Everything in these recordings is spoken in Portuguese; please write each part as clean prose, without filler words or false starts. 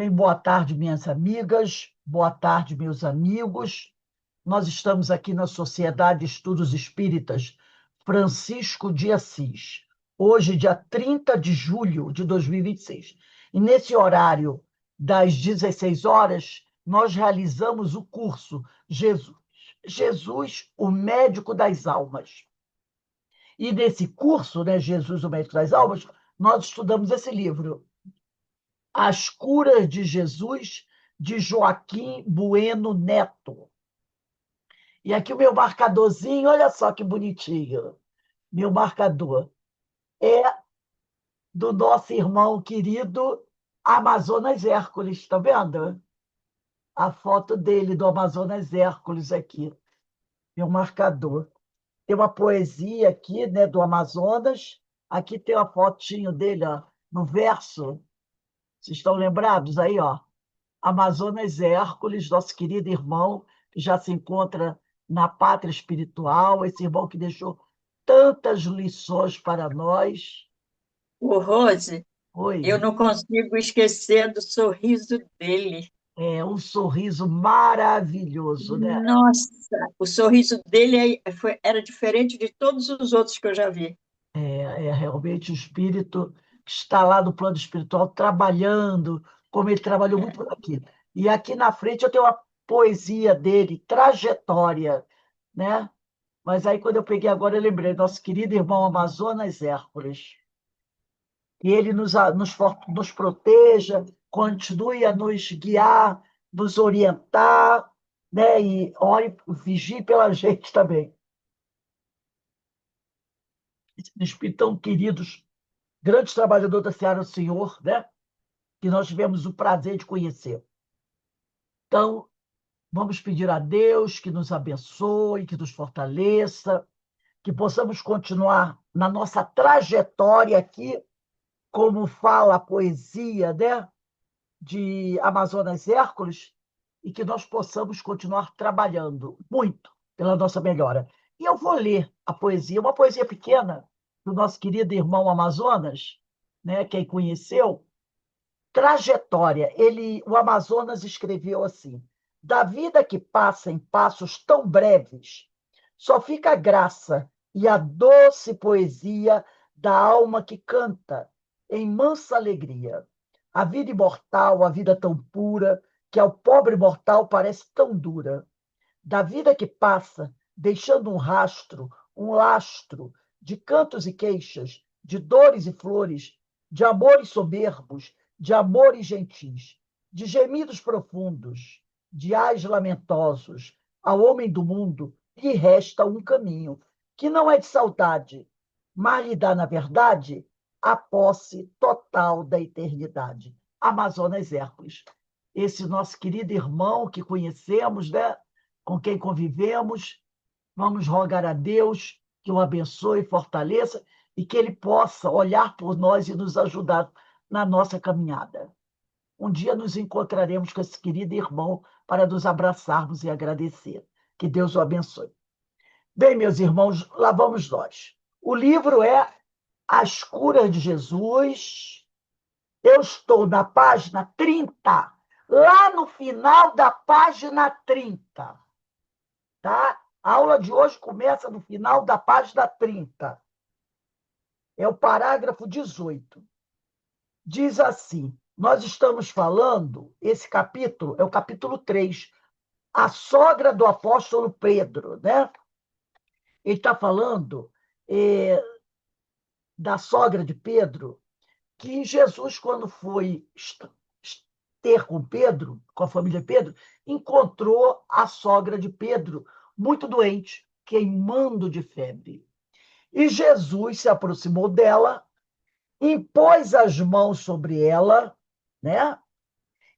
Bem, boa tarde, minhas amigas, boa tarde, meus amigos. Nós estamos aqui na Sociedade de Estudos Espíritas Francisco de Assis, hoje, dia 30 de julho de 2026. E nesse horário das 16 horas, nós realizamos o curso Jesus, o Médico das Almas. E nesse curso, né, Jesus, o Médico das Almas, nós estudamos esse livro, As Curas de Jesus, de Joaquim Bueno Neto. E aqui o meu marcadorzinho, olha só que bonitinho. Meu marcador é do nosso irmão querido Amazonas Hércules, está vendo? A foto dele, do Amazonas Hércules, aqui. Meu marcador. Tem uma poesia aqui, né, do Amazonas. Aqui tem uma fotinho dele, ó, no verso. Vocês estão lembrados aí, ó? Amazonas Hércules, nosso querido irmão, que já se encontra na pátria espiritual, esse irmão que deixou tantas lições para nós. O Rose, eu Oi, não consigo esquecer do sorriso dele. é um sorriso maravilhoso, né? Nossa, o sorriso dele era diferente de todos os outros que eu já vi. É realmente o espírito que está lá no plano espiritual trabalhando, como ele trabalhou muito aqui. E aqui na frente eu tenho uma poesia dele, Trajetória, né? Mas aí, quando eu peguei agora, eu lembrei, nosso querido irmão Amazonas Hércules. Que ele nos proteja, continue a nos guiar, nos orientar, né? E ore, vigie pela gente também. Esse Espírito tão queridos, grandes trabalhador da Seara do Senhor, né? Que nós tivemos o prazer de conhecer. Então, vamos pedir a Deus que nos abençoe, que nos fortaleça, que possamos continuar na nossa trajetória aqui, como fala a poesia, né? De Amazonas Hércules, e que nós possamos continuar trabalhando muito pela nossa melhora. E eu vou ler a poesia, uma poesia pequena, do nosso querido irmão Amazonas, né? Quem conheceu, Trajetória. O Amazonas escreveu assim: da vida que passa em passos tão breves, só fica a graça e a doce poesia da alma que canta em mansa alegria. A vida imortal, a vida tão pura, que ao pobre mortal parece tão dura. Da vida que passa, deixando um rastro, um lastro de cantos e queixas, de dores e flores, de amores soberbos, de amores gentis, de gemidos profundos, de ais lamentosos, ao homem do mundo lhe resta um caminho, que não é de saudade, mas lhe dá, na verdade, a posse total da eternidade. Amazonas Hércules. Esse nosso querido irmão que conhecemos, né? Com quem convivemos, vamos rogar a Deus que o abençoe, fortaleça e que ele possa olhar por nós e nos ajudar na nossa caminhada. Um dia nos encontraremos com esse querido irmão para nos abraçarmos e agradecer. Que Deus o abençoe. Bem, meus irmãos, lá vamos nós. O livro é As Curas de Jesus. Eu estou na página 30, lá no final da página 30. Tá? A aula de hoje começa no final da página 30. É o parágrafo 18. Diz assim: nós estamos falando, esse capítulo é o capítulo 3, a sogra do apóstolo Pedro, né? Ele está falando da sogra de Pedro, que Jesus, quando foi ter com Pedro, com a família Pedro, encontrou a sogra de Pedro muito doente, queimando de febre. E Jesus se aproximou dela, impôs as mãos sobre ela, né?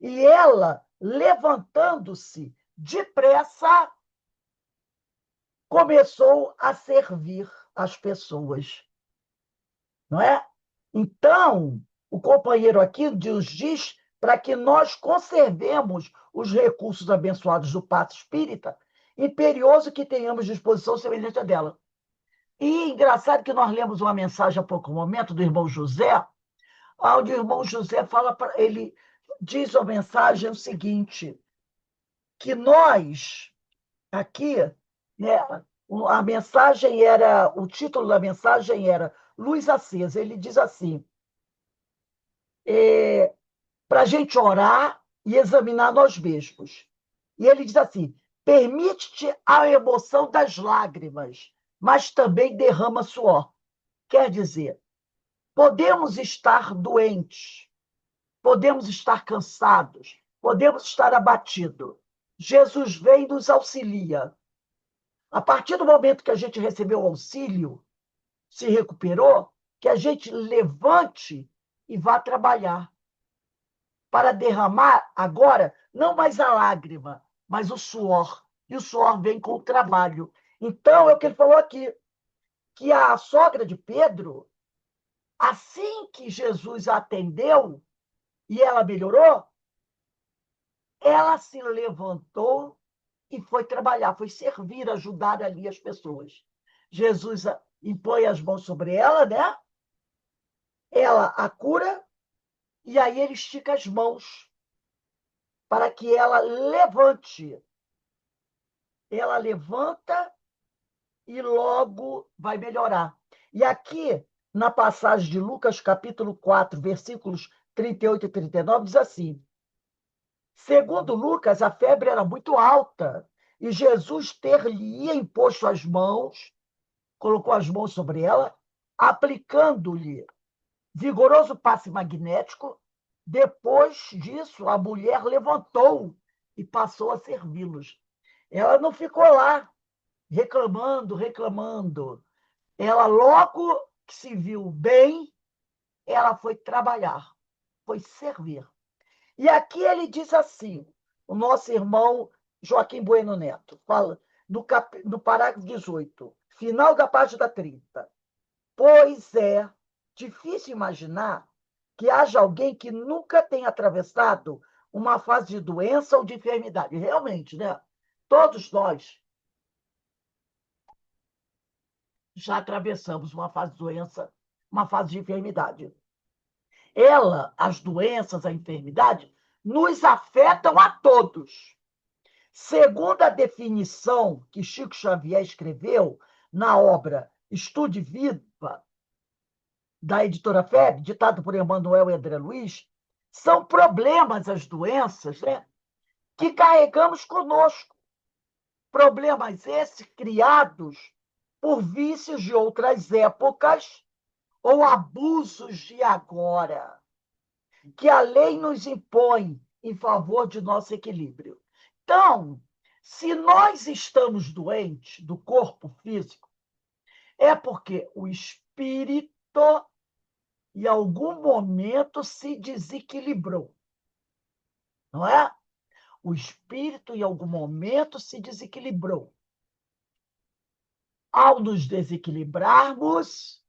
E ela, levantando-se depressa, começou a servir as pessoas, não é? Então, o companheiro aqui nos diz para que nós conservemos os recursos abençoados do Pato Espírita, imperioso que tenhamos disposição semelhante a dela. E engraçado que nós lemos uma mensagem há pouco momento do irmão José, onde o irmão José fala para ele, diz a mensagem o seguinte, que nós, aqui, né, a mensagem era, o título da mensagem era Luz Acesa. Ele diz assim, para a gente orar e examinar nós mesmos. E ele diz assim, permite-te a emoção das lágrimas, mas também derrama suor. Quer dizer, podemos estar doentes, podemos estar cansados, podemos estar abatidos. Jesus vem e nos auxilia. A partir do momento que a gente recebeu o auxílio, se recuperou, que a gente levante e vá trabalhar para derramar agora não mais a lágrima, mas o suor. E o suor vem com o trabalho. Então, é o que ele falou aqui, que a sogra de Pedro, assim que Jesus a atendeu e ela melhorou, ela se levantou e foi trabalhar, foi servir, ajudar ali as pessoas. Jesus impõe as mãos sobre ela, né? Ela a cura, e aí ele estica as mãos para que ela levante. Ela levanta e logo vai melhorar. E aqui, na passagem de Lucas, capítulo 4, versículos 38 e 39, diz assim: segundo Lucas, a febre era muito alta e Jesus ter-lhe imposto as mãos, colocou as mãos sobre ela, aplicando-lhe vigoroso passe magnético. Depois disso, a mulher levantou e passou a servi-los. Ela não ficou lá reclamando, reclamando. Ela, logo que se viu bem, ela foi trabalhar, foi servir. E aqui ele diz assim, o nosso irmão Joaquim Bueno Neto, fala no parágrafo 18, final da página 30. Pois é difícil imaginar que haja alguém que nunca tenha atravessado uma fase de doença ou de enfermidade. Realmente, né? Todos nós já atravessamos uma fase de doença, uma fase de enfermidade. As doenças, a enfermidade, nos afetam a todos. Segundo a definição que Chico Xavier escreveu na obra Estude Vida, da editora FEB, ditado por Emmanuel André Luiz, são problemas, as doenças, né, que carregamos conosco. Problemas esses criados por vícios de outras épocas ou abusos de agora, que a lei nos impõe em favor de nosso equilíbrio. Então, se nós estamos doentes do corpo físico, é porque o espírito, em algum momento, se desequilibrou, não é? O espírito, em algum momento, se desequilibrou. Ao nos desequilibrarmos,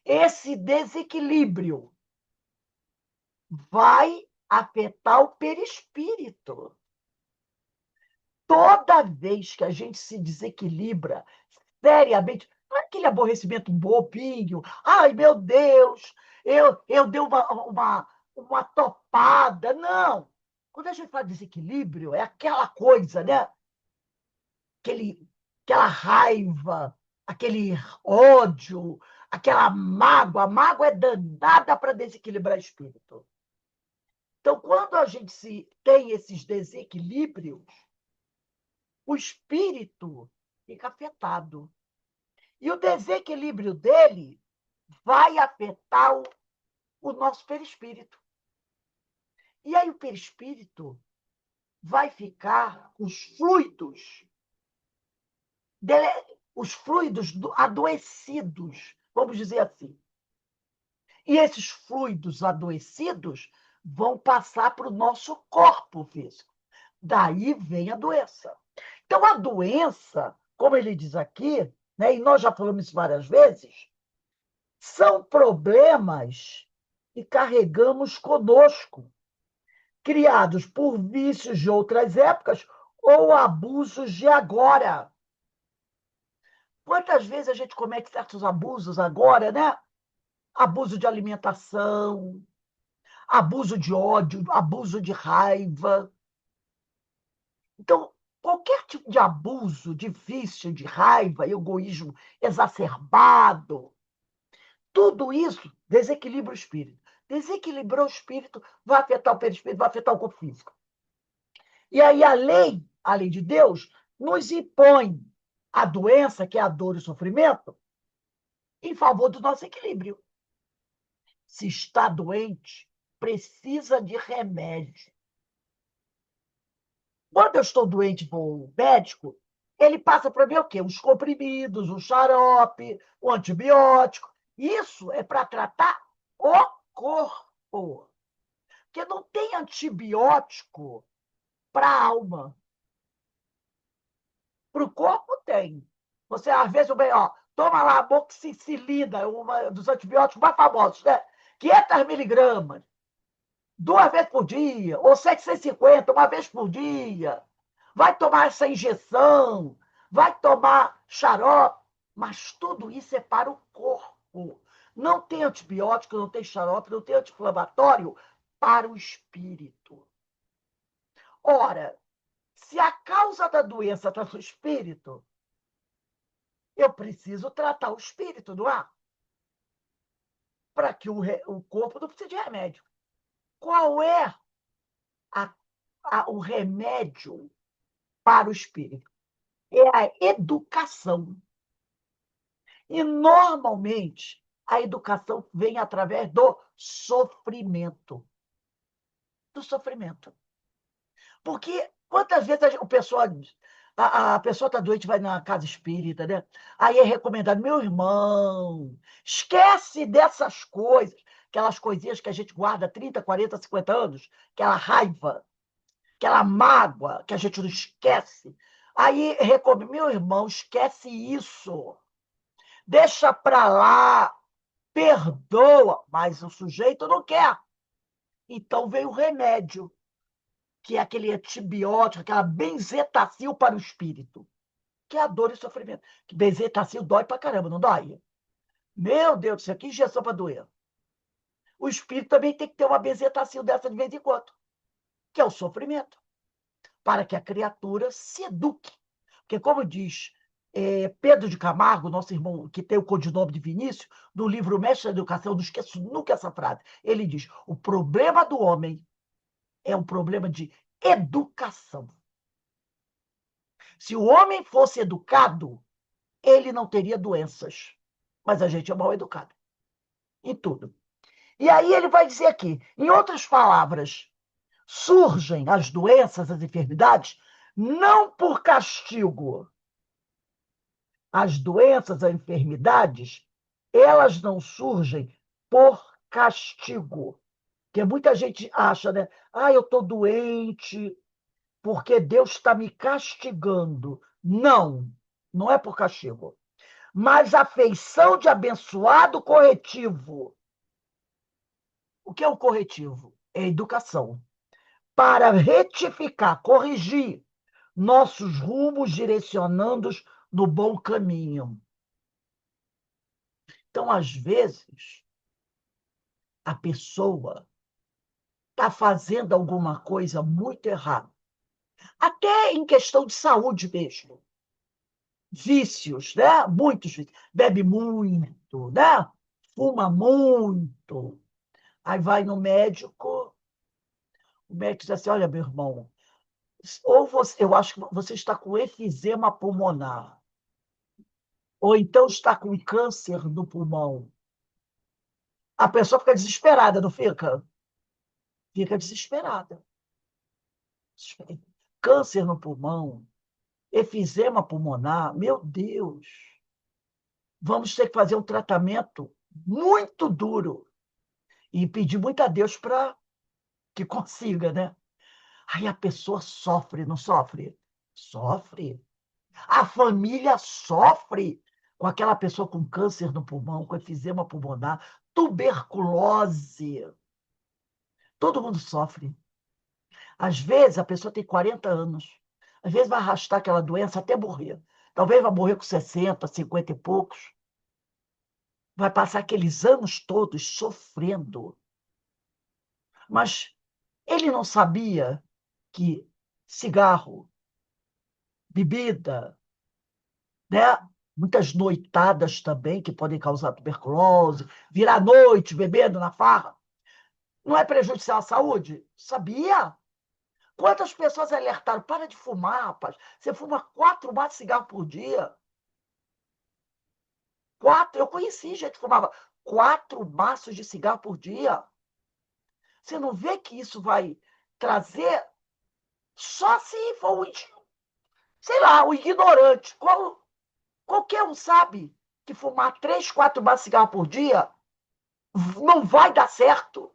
esse desequilíbrio vai afetar o perispírito. Toda vez que a gente se desequilibra seriamente, não é aquele aborrecimento bobinho, ai meu Deus, eu dei uma topada. Não. Quando a gente fala de desequilíbrio, é aquela coisa, né? Aquela raiva, aquele ódio, aquela mágoa. A mágoa é danada para desequilibrar o espírito. Então, quando a gente tem esses desequilíbrios, o espírito fica afetado. E o desequilíbrio dele vai afetar o nosso perispírito. E aí o perispírito vai ficar com os fluidos adoecidos, vamos dizer assim. E esses fluidos adoecidos vão passar para o nosso corpo físico. Daí vem a doença. Então, a doença, como ele diz aqui, né, e nós já falamos isso várias vezes, são problemas que carregamos conosco, criados por vícios de outras épocas ou abusos de agora. Quantas vezes a gente comete certos abusos agora, né? Abuso de alimentação, abuso de ódio, abuso de raiva. Então, qualquer tipo de abuso, de vício, de raiva, egoísmo exacerbado, tudo isso desequilibra o espírito. Desequilibrou o espírito, vai afetar o perispírito, vai afetar o corpo físico. E aí a lei de Deus, nos impõe a doença, que é a dor e o sofrimento, em favor do nosso equilíbrio. Se está doente, precisa de remédio. Quando eu estou doente para o médico, ele passa para mim o quê? Os comprimidos, o xarope, o antibiótico. Isso é para tratar o corpo. Porque não tem antibiótico para a alma. Para o corpo tem. Você, às vezes, toma lá a amoxicilina, um dos antibióticos mais famosos, né? 500 miligramas, 2 vezes por dia, ou 750, 1 vez por dia. Vai tomar essa injeção, vai tomar xarope, mas tudo isso é para o corpo. Não tem antibiótico, não tem xarope, não tem anti-inflamatório para o espírito. Ora, se a causa da doença está no espírito, eu preciso tratar o espírito, não é? Para que o corpo não precise de remédio. Qual é o remédio para o espírito? É a educação. E, normalmente, a educação vem através do sofrimento. Do sofrimento. Porque quantas vezes a pessoa está doente, vai na casa espírita, né? Aí é recomendado, meu irmão, esquece dessas coisas, aquelas coisinhas que a gente guarda 30, 40, 50 anos, aquela raiva, aquela mágoa que a gente não esquece. Aí recomendo, meu irmão, esquece isso, deixa para lá, perdoa, mas o sujeito não quer. Então vem o remédio, que é aquele antibiótico, aquela benzetacil para o espírito, que é a dor e sofrimento. Que benzetacil dói pra caramba, não dói? Meu Deus do céu, que injeção para doer. O espírito também tem que ter uma benzetacil dessa de vez em quando, que é o sofrimento, para que a criatura se eduque. Porque, como diz Pedro de Camargo, nosso irmão, que tem o codinome de Vinícius, no livro Mestre da Educação, não esqueço nunca essa frase, ele diz, o problema do homem é um problema de educação. Se o homem fosse educado, ele não teria doenças. Mas a gente é mal educado em tudo. E aí ele vai dizer aqui, em outras palavras, surgem as doenças, as enfermidades, não por castigo. As doenças, as enfermidades, elas não surgem por castigo. Porque muita gente acha, né? Ah, eu estou doente porque Deus está me castigando. Não, não é por castigo. Mas a feição de abençoado corretivo. O que é o corretivo? É a educação. Para retificar, corrigir nossos rumos, direcionando-os no bom caminho. Então, às vezes, a pessoa está fazendo alguma coisa muito errada. Até em questão de saúde mesmo. Vícios, né? Muitos vícios. Bebe muito, né? Fuma muito. Aí vai no médico, o médico diz assim, olha, meu irmão, ou você, eu acho que você está com efizema pulmonar, ou então está com câncer no pulmão. A pessoa fica desesperada, não fica? Fica desesperada. Câncer no pulmão, efizema pulmonar, meu Deus. Vamos ter que fazer um tratamento muito duro e pedir muito a Deus para que consiga, né? Aí a pessoa sofre, não sofre? Sofre. A família sofre com aquela pessoa com câncer no pulmão, com efizema pulmonar, tuberculose. Todo mundo sofre. Às vezes, a pessoa tem 40 anos. Às vezes vai arrastar aquela doença até morrer. Talvez vai morrer com 60, 50 e poucos. Vai passar aqueles anos todos sofrendo. Mas ele não sabia que cigarro, bebida, né? Muitas noitadas também que podem causar tuberculose, virar à noite bebendo na farra, não é prejudicial à saúde? Sabia? Quantas pessoas alertaram? Para de fumar, rapaz. Você fuma 4 maços de cigarro por dia. 4. Eu conheci gente que fumava 4 maços de cigarro por dia. Você não vê que isso vai trazer só se for sei lá, o ignorante. Qualquer um sabe que fumar 3, 4 maços de cigarro por dia não vai dar certo.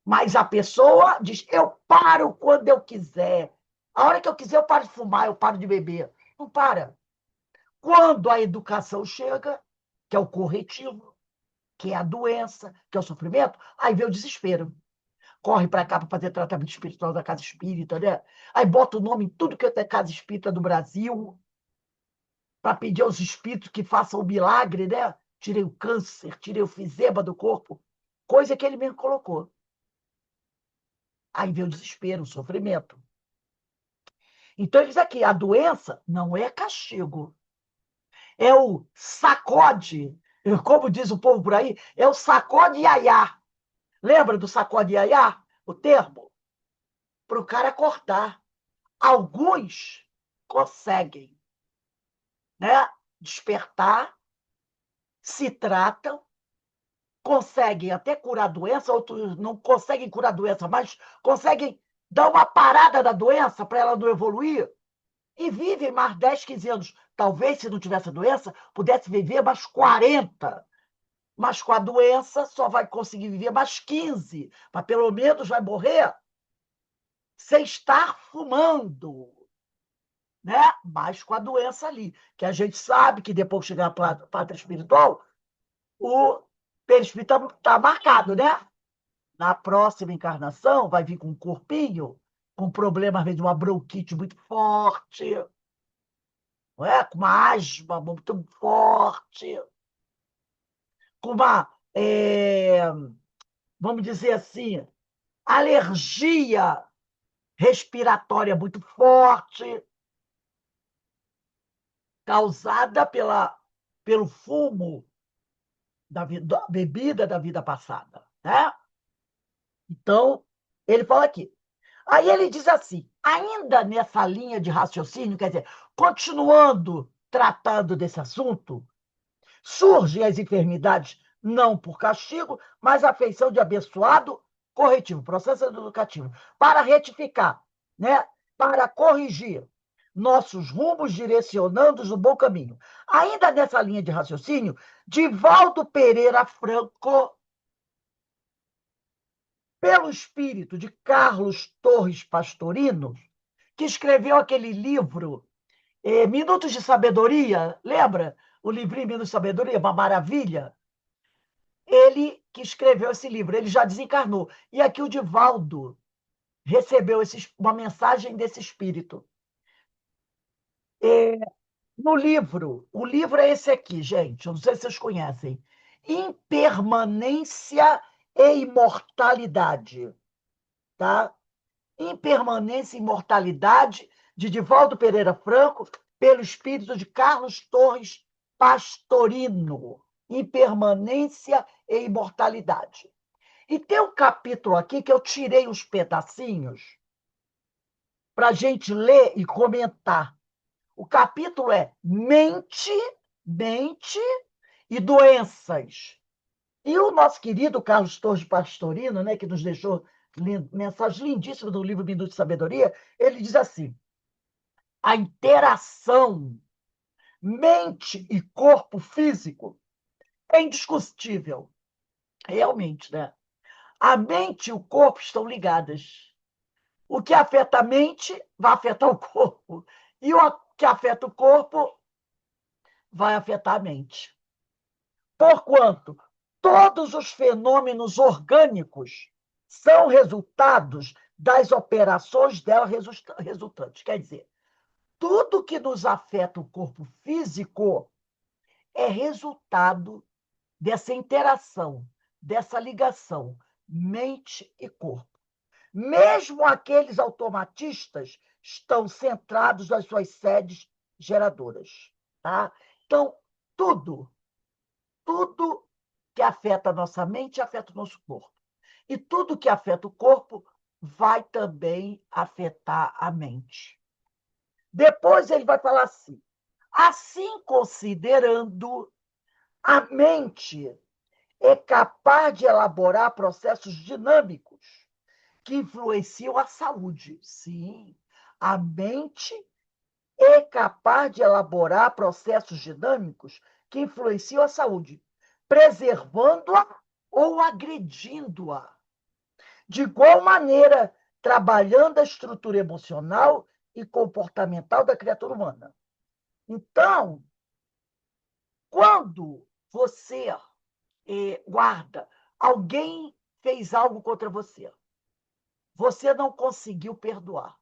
Mas a pessoa diz: eu paro quando eu quiser. A hora que eu quiser, eu paro de fumar, eu paro de beber. Não para. Quando a educação chega, que é o corretivo, que é a doença, que é o sofrimento, aí vem o desespero. Corre para cá para fazer tratamento espiritual da casa espírita, né? Aí bota o nome em tudo que é casa espírita do Brasil, para pedir aos espíritos que façam o milagre, né? Tirei o câncer, tirei o fisema do corpo, coisa que ele mesmo colocou. Aí vem o desespero, o sofrimento. Então, ele diz aqui: a doença não é castigo, é o sacode, como diz o povo por aí, é o sacode iaiá. Lembra do sacode iaiá? O termo? Para o cara acordar. Alguns conseguem, né, despertar, se tratam, conseguem até curar a doença, outros não conseguem curar a doença, mas conseguem dar uma parada da doença para ela não evoluir e vivem mais 10, 15 anos. Talvez, se não tivesse a doença, pudesse viver mais 40. Mas com a doença só vai conseguir viver mais 15. Mas pelo menos vai morrer sem estar fumando, né? Mas com a doença ali. Que a gente sabe que depois que chegar a pátria espiritual, o perispírito está marcado, né? Na próxima encarnação, vai vir com um corpinho, com problema, às vezes, de uma bronquite muito forte, não é? Com uma asma muito forte, com uma, vamos dizer assim, alergia respiratória muito forte, causada pelo fumo da bebida da vida passada, né? Então, ele fala aqui. Aí ele diz assim, ainda nessa linha de raciocínio, quer dizer, continuando tratando desse assunto, surgem as enfermidades não por castigo, mas a feição de abençoado corretivo, processo educativo, para retificar, né? Para corrigir nossos rumos, direcionando-os no bom caminho. Ainda nessa linha de raciocínio, Divaldo Pereira Franco, pelo espírito de Carlos Torres Pastorino, que escreveu aquele livro Minutos de Sabedoria, lembra? O livrinho Minutos de Sabedoria, uma maravilha. Ele que escreveu esse livro, ele já desencarnou. E aqui o Divaldo recebeu uma mensagem desse espírito. No livro, o livro é esse aqui, gente, eu não sei se vocês conhecem. Impermanência e Imortalidade. Tá? Impermanência e Imortalidade, de Divaldo Pereira Franco, pelo espírito de Carlos Torres Pastorino. Impermanência e Imortalidade. E tem um capítulo aqui que eu tirei uns pedacinhos para a gente ler e comentar. O capítulo é mente e doenças. E o nosso querido Carlos Torres Pastorino, né, que nos deixou mensagem lindíssima do livro Minuto de Sabedoria, ele diz assim: a interação mente e corpo físico é indiscutível. Realmente, né? A mente e o corpo estão ligadas. O que afeta a mente vai afetar o corpo. E o que afeta o corpo vai afetar a mente. Porquanto todos os fenômenos orgânicos são resultados das operações dela resultantes. Quer dizer, tudo que nos afeta o corpo físico é resultado dessa interação, dessa ligação mente e corpo. Mesmo aqueles automatistas estão centrados nas suas sedes geradoras. Tá? Então, tudo que afeta a nossa mente afeta o nosso corpo. E tudo que afeta o corpo vai também afetar a mente. Depois ele vai falar assim considerando, a mente é capaz de elaborar processos dinâmicos que influenciam a saúde. Sim, a mente é capaz de elaborar processos dinâmicos que influenciam a saúde, preservando-a ou agredindo-a. De igual maneira, trabalhando a estrutura emocional e comportamental da criatura humana. Então, quando você guarda, alguém fez algo contra você, você não conseguiu perdoar,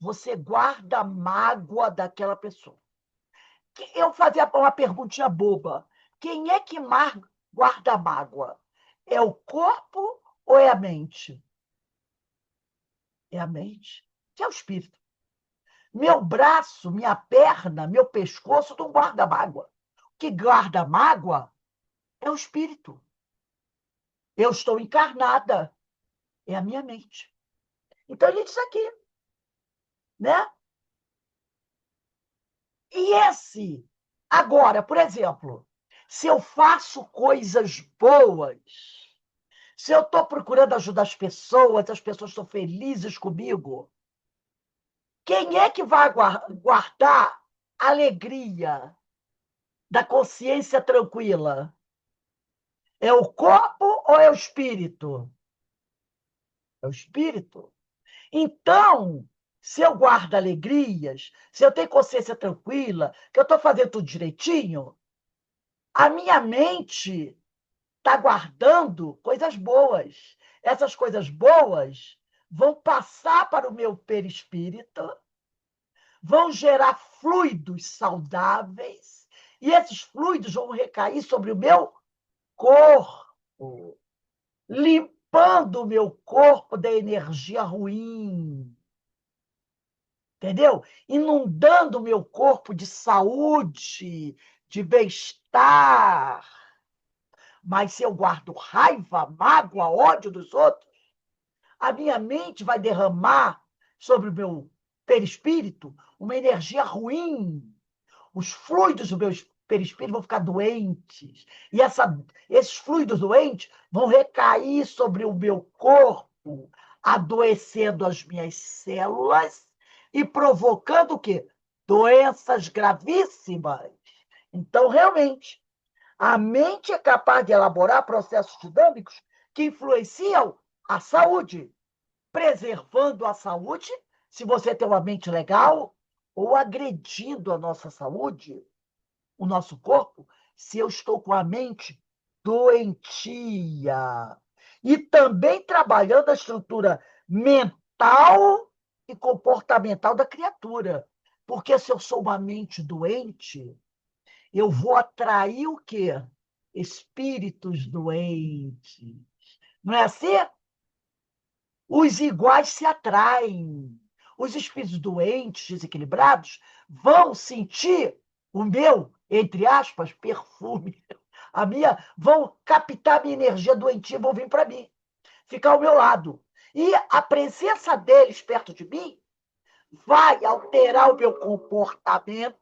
você guarda a mágoa daquela pessoa. Eu fazia uma perguntinha boba. Quem é que mais guarda a mágoa? É o corpo ou é a mente? É a mente, que é o espírito. Meu braço, minha perna, meu pescoço não guarda mágoa. O que guarda mágoa é o espírito. Eu estou encarnada, é a minha mente. Então ele diz aqui, né? E agora, por exemplo, se eu faço coisas boas, se eu estou procurando ajudar as pessoas estão felizes comigo, quem é que vai guardar a alegria da consciência tranquila? É o corpo ou é o espírito? É o espírito. Então, se eu guardo alegrias, se eu tenho consciência tranquila, que eu estou fazendo tudo direitinho, a minha mente está guardando coisas boas. Essas coisas boas vão passar para o meu perispírito, vão gerar fluidos saudáveis, e esses fluidos vão recair sobre o meu corpo, limpando o meu corpo da energia ruim. Entendeu? Inundando o meu corpo de saúde, de bem-estar. Mas se eu guardo raiva, mágoa, ódio dos outros, a minha mente vai derramar sobre o meu perispírito uma energia ruim. Os fluidos do meu perispírito vão ficar doentes. E esses fluidos doentes vão recair sobre o meu corpo, adoecendo as minhas células e provocando o quê? Doenças gravíssimas. Então, realmente, a mente é capaz de elaborar processos dinâmicos que influenciam a saúde, preservando a saúde, se você tem uma mente legal, ou agredindo a nossa saúde, o nosso corpo, se eu estou com a mente doentia. E também trabalhando a estrutura mental e comportamental da criatura. Porque se eu sou uma mente doente, eu vou atrair o quê? Espíritos doentes. Não é assim? Os iguais se atraem. Os espíritos doentes, desequilibrados, vão sentir o meu, entre aspas, perfume. Vão captar minha energia doentia e vão vir para mim, ficar ao meu lado. E a presença deles perto de mim vai alterar o meu comportamento,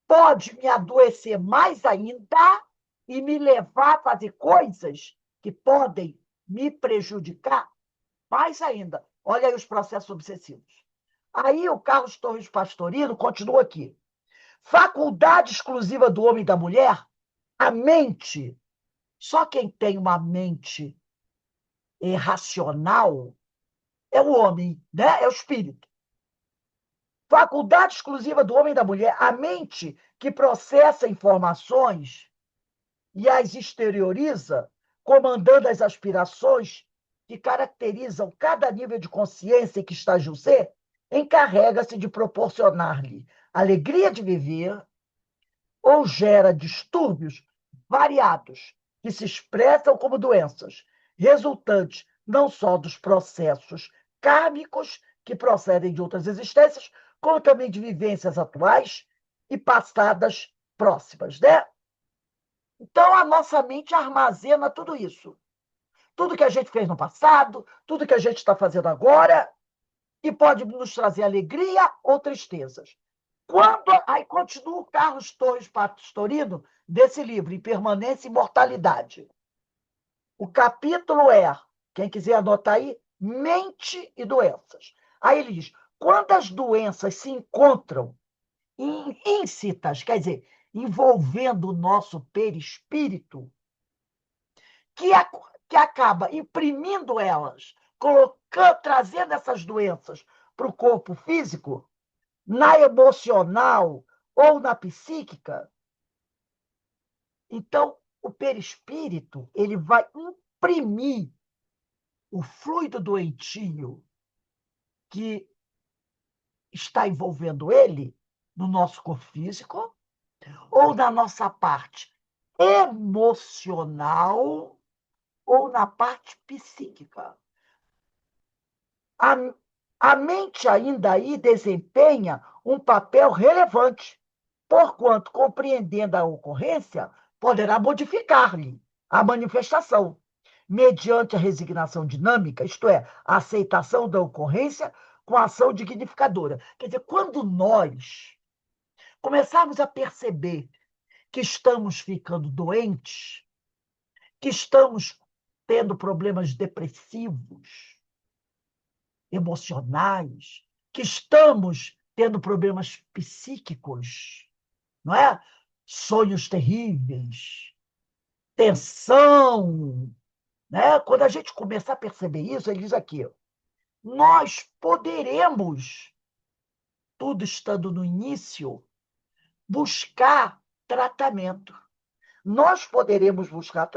pode me adoecer mais ainda e me levar a fazer coisas que podem me prejudicar mais ainda. Olha aí os processos obsessivos. Aí o Carlos Torres Pastorino continua aqui. Faculdade exclusiva do homem e da mulher, a mente. Só quem tem uma mente racional é o homem, né? É o espírito. Faculdade exclusiva do homem e da mulher, a mente que processa informações e as exterioriza, comandando as aspirações que caracterizam cada nível de consciência em que estágio ser, encarrega-se de proporcionar-lhe alegria de viver ou gera distúrbios variados, que se expressam como doenças, resultantes não só dos processos kármicos que procedem de outras existências, como também de vivências atuais e passadas próximas, né? Então, a nossa mente armazena tudo isso. Tudo que a gente fez no passado, tudo que a gente está fazendo agora, e pode nos trazer alegria ou tristezas. Aí continua o Carlos Torres Pastorino, desse livro, Impermanência e Imortalidade. O capítulo é, quem quiser anotar aí, mente e doenças. Aí ele diz, quando as doenças se encontram íncitas, quer dizer, envolvendo o nosso perispírito, que acaba imprimindo elas, colocando, trazendo essas doenças para o corpo físico, na emocional ou na psíquica, então o perispírito ele vai imprimir o fluido doentio que está envolvendo ele no nosso corpo físico ou na nossa parte emocional ou na parte psíquica. A, a mente ainda aí desempenha um papel relevante, porquanto, compreendendo a ocorrência, poderá modificar-lhe a manifestação, mediante a resignação dinâmica, isto é, a aceitação da ocorrência com a ação dignificadora. Quer dizer, quando nós começarmos a perceber que estamos ficando doentes, que estamos tendo problemas depressivos, emocionais, que estamos tendo problemas psíquicos, não é? Sonhos terríveis, tensão, né? Quando a gente começar a perceber isso, ele diz aqui, nós poderemos, tudo estando no início, buscar tratamento. Nós poderemos buscar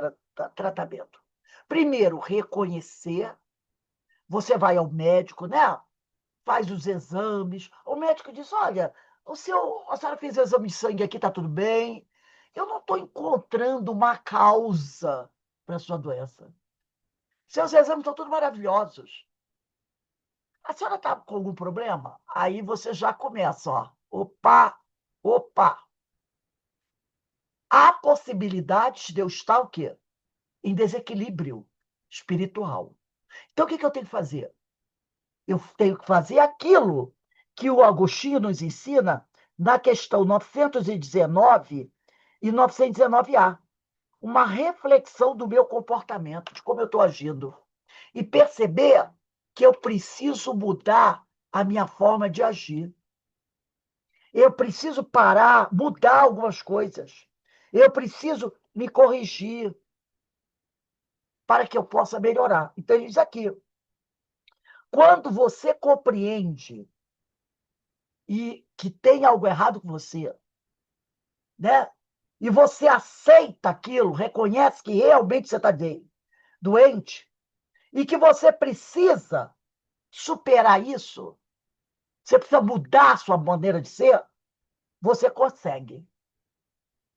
tratamento. Primeiro, reconhecer. Você vai ao médico, né? Faz os exames. O médico diz: olha, a senhora fez o exame de sangue aqui, está tudo bem. Eu não estou encontrando uma causa para a sua doença. Seus exames estão todos maravilhosos. A senhora está com algum problema? Aí você já começa, ó. Opa, opa. Há possibilidades de eu estar o quê? Em desequilíbrio espiritual. Então, o que eu tenho que fazer? Eu tenho que fazer aquilo que o Agostinho nos ensina na questão 919 e 919A. Uma reflexão do meu comportamento, de como eu estou agindo. E perceber que eu preciso mudar a minha forma de agir. Eu preciso parar, mudar algumas coisas. Eu preciso me corrigir para que eu possa melhorar. Então, ele diz aqui, quando você compreende e que tem algo errado com você, né? E você aceita aquilo, reconhece que realmente você está doente e que você precisa superar isso, você precisa mudar a sua maneira de ser, você consegue.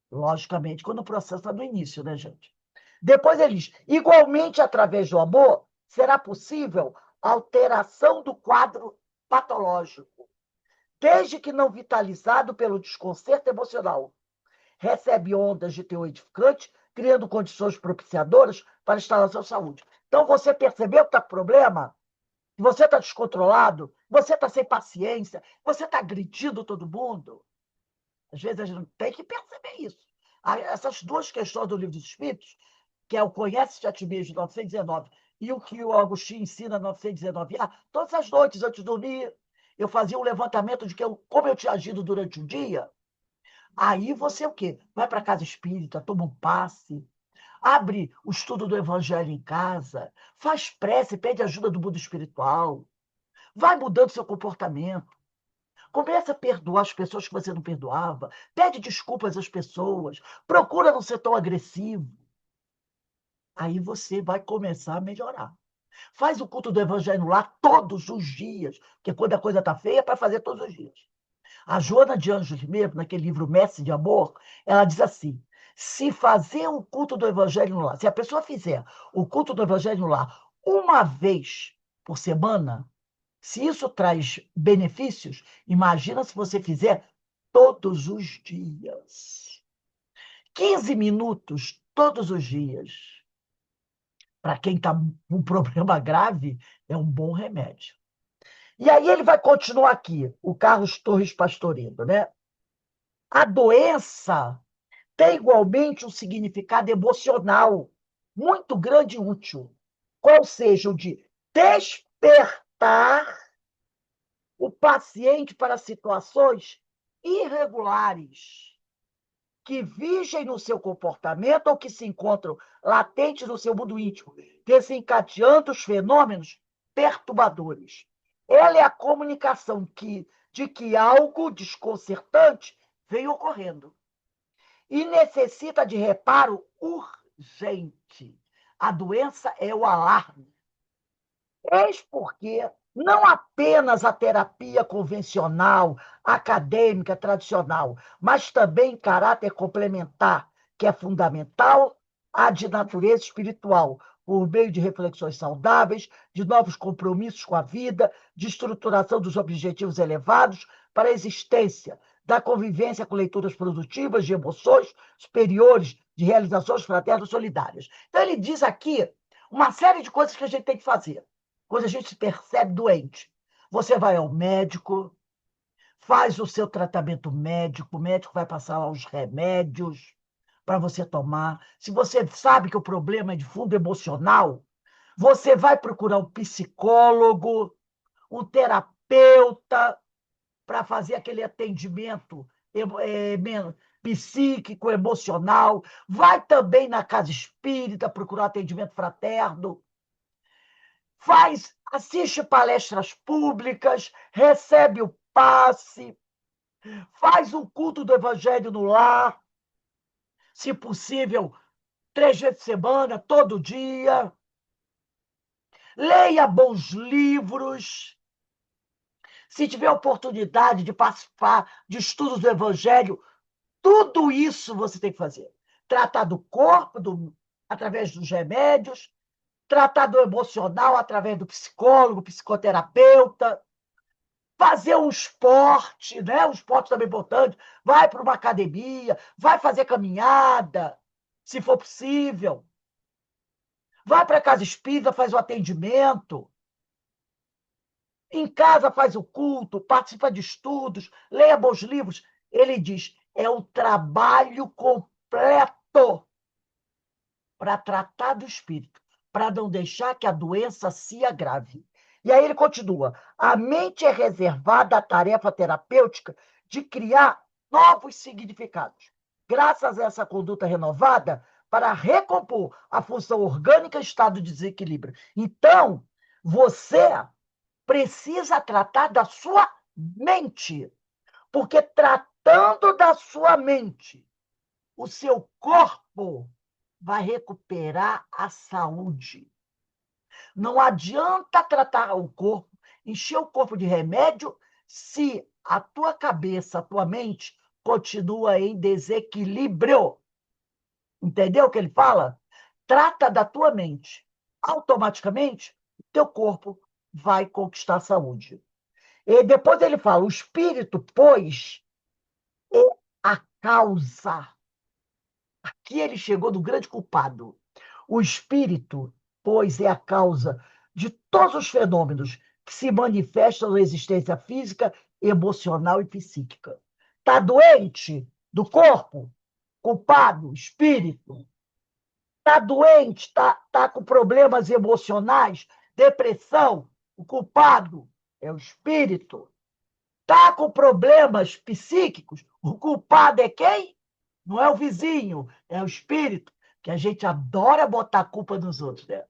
Logicamente, quando o processo está no início, né, gente? Depois ele diz, igualmente através do amor, será possível alteração do quadro patológico, desde que não vitalizado pelo desconcerto emocional. Recebe ondas de teor edificante, criando condições propiciadoras para a instalação de saúde. Então, você percebeu que está com problema? Você está descontrolado? Você está sem paciência? Você está agredindo todo mundo? Às vezes a gente tem que perceber isso. Essas duas questões do Livro dos Espíritos, que é o Conhece-te a ti mesmo, 919, e o que o Agostinho ensina, 919. Todas as noites, antes de dormir, eu fazia um levantamento de como eu tinha agido durante o dia. Aí você o quê? Vai para a casa espírita, toma um passe, abre o estudo do Evangelho em casa, faz prece, pede ajuda do mundo espiritual, vai mudando seu comportamento. Começa a perdoar as pessoas que você não perdoava, pede desculpas às pessoas, procura não ser tão agressivo. Aí você vai começar a melhorar. Faz o culto do Evangelho lá todos os dias, porque quando a coisa está feia, é para fazer todos os dias. A Joana de Anjos mesmo, naquele livro Mestre de Amor, ela diz assim, Se fazer o culto do Evangelho no lar, se a pessoa fizer o culto do Evangelho no lar uma vez por semana, se isso traz benefícios, imagina se você fizer todos os dias. 15 minutos todos os dias. Para quem está com um problema grave, é um bom remédio. E aí ele vai continuar aqui, o Carlos Torres Pastorino, né? A doença tem igualmente um significado emocional muito grande e útil, qual seja o de despertar o paciente para situações irregulares que vigem no seu comportamento ou que se encontram latentes no seu mundo íntimo, desencadeando os fenômenos perturbadores. Ela é a comunicação de que algo desconcertante vem ocorrendo e necessita de reparo urgente. A doença é o alarme. Eis porque não apenas a terapia convencional, acadêmica, tradicional, mas também em caráter complementar, que é fundamental, a de natureza espiritual, por meio de reflexões saudáveis, de novos compromissos com a vida, de estruturação dos objetivos elevados para a existência, da convivência com leituras produtivas, de emoções superiores, de realizações fraternas solidárias. Então, ele diz aqui uma série de coisas que a gente tem que fazer quando a gente se percebe doente. Você vai ao médico, faz o seu tratamento médico, o médico vai passar lá os remédios para você tomar. Se você sabe que o problema é de fundo emocional, você vai procurar um psicólogo, um terapeuta, para fazer aquele atendimento psíquico, emocional. Vai também na casa espírita procurar atendimento fraterno. Assiste palestras públicas, recebe o passe, faz um culto do Evangelho no lar, se possível, 3 vezes por semana, todo dia. Leia bons livros. Se tiver oportunidade de participar de estudos do Evangelho, tudo isso você tem que fazer. Tratar do corpo, através dos remédios, tratar do emocional através do psicólogo, psicoterapeuta, fazer um esporte, né? O esporte também é importante. Vai para uma academia, vai fazer caminhada, se for possível. Vai para a casa espírita, faz o atendimento. Em casa faz o culto, participa de estudos, leia bons livros. Ele diz, é um trabalho completo para tratar do espírito, para não deixar que a doença se agrave. E aí ele continua: a mente é reservada à tarefa terapêutica de criar novos significados. Graças a essa conduta renovada, para recompor a função orgânica em estado de desequilíbrio. Então, você precisa tratar da sua mente, porque tratando da sua mente, o seu corpo vai recuperar a saúde. Não adianta tratar o corpo, encher o corpo de remédio, se a tua cabeça, a tua mente continua em desequilíbrio. Entendeu o que ele fala? Trata da tua mente. Automaticamente, o teu corpo vai conquistar a saúde. E depois ele fala, o espírito, pois, é a causa. Aqui ele chegou do grande culpado. O espírito, pois, é a causa de todos os fenômenos que se manifestam na existência física, emocional e psíquica. Está doente do corpo? Culpado, espírito. Está doente, tá com problemas emocionais, depressão, o culpado é o espírito. Está com problemas psíquicos, o culpado é quem? Não é o vizinho, é o espírito, que a gente adora botar a culpa nos outros, né?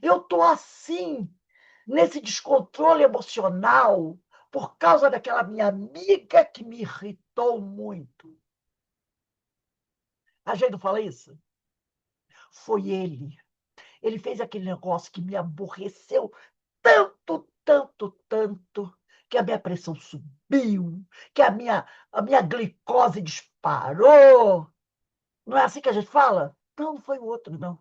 Eu estou assim, nesse descontrole emocional, por causa daquela minha amiga que me irritou muito. A gente não fala isso? Foi ele. Ele fez aquele negócio que me aborreceu tanto, tanto, tanto, que a minha pressão subiu, que a minha glicose disparou. Não é assim que a gente fala? Não, não foi o outro, não.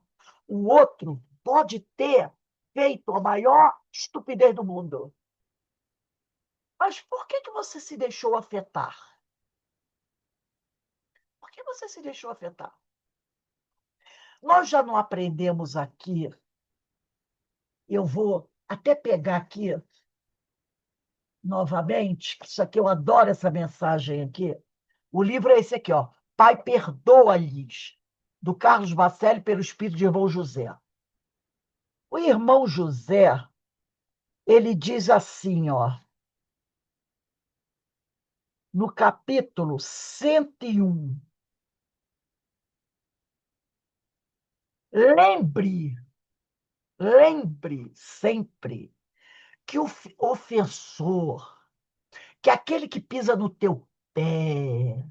O outro pode ter feito a maior estupidez do mundo. Mas por que que você se deixou afetar? Por que você se deixou afetar? Nós já não aprendemos aqui, eu vou até pegar aqui novamente, isso aqui eu adoro essa mensagem aqui. O livro é esse aqui, ó. Pai, perdoa-lhes, do Carlos Bacelli, pelo espírito de irmão José. O irmão José, ele diz assim, ó, no capítulo 101. Lembre sempre que o ofensor, que aquele que pisa no teu pé,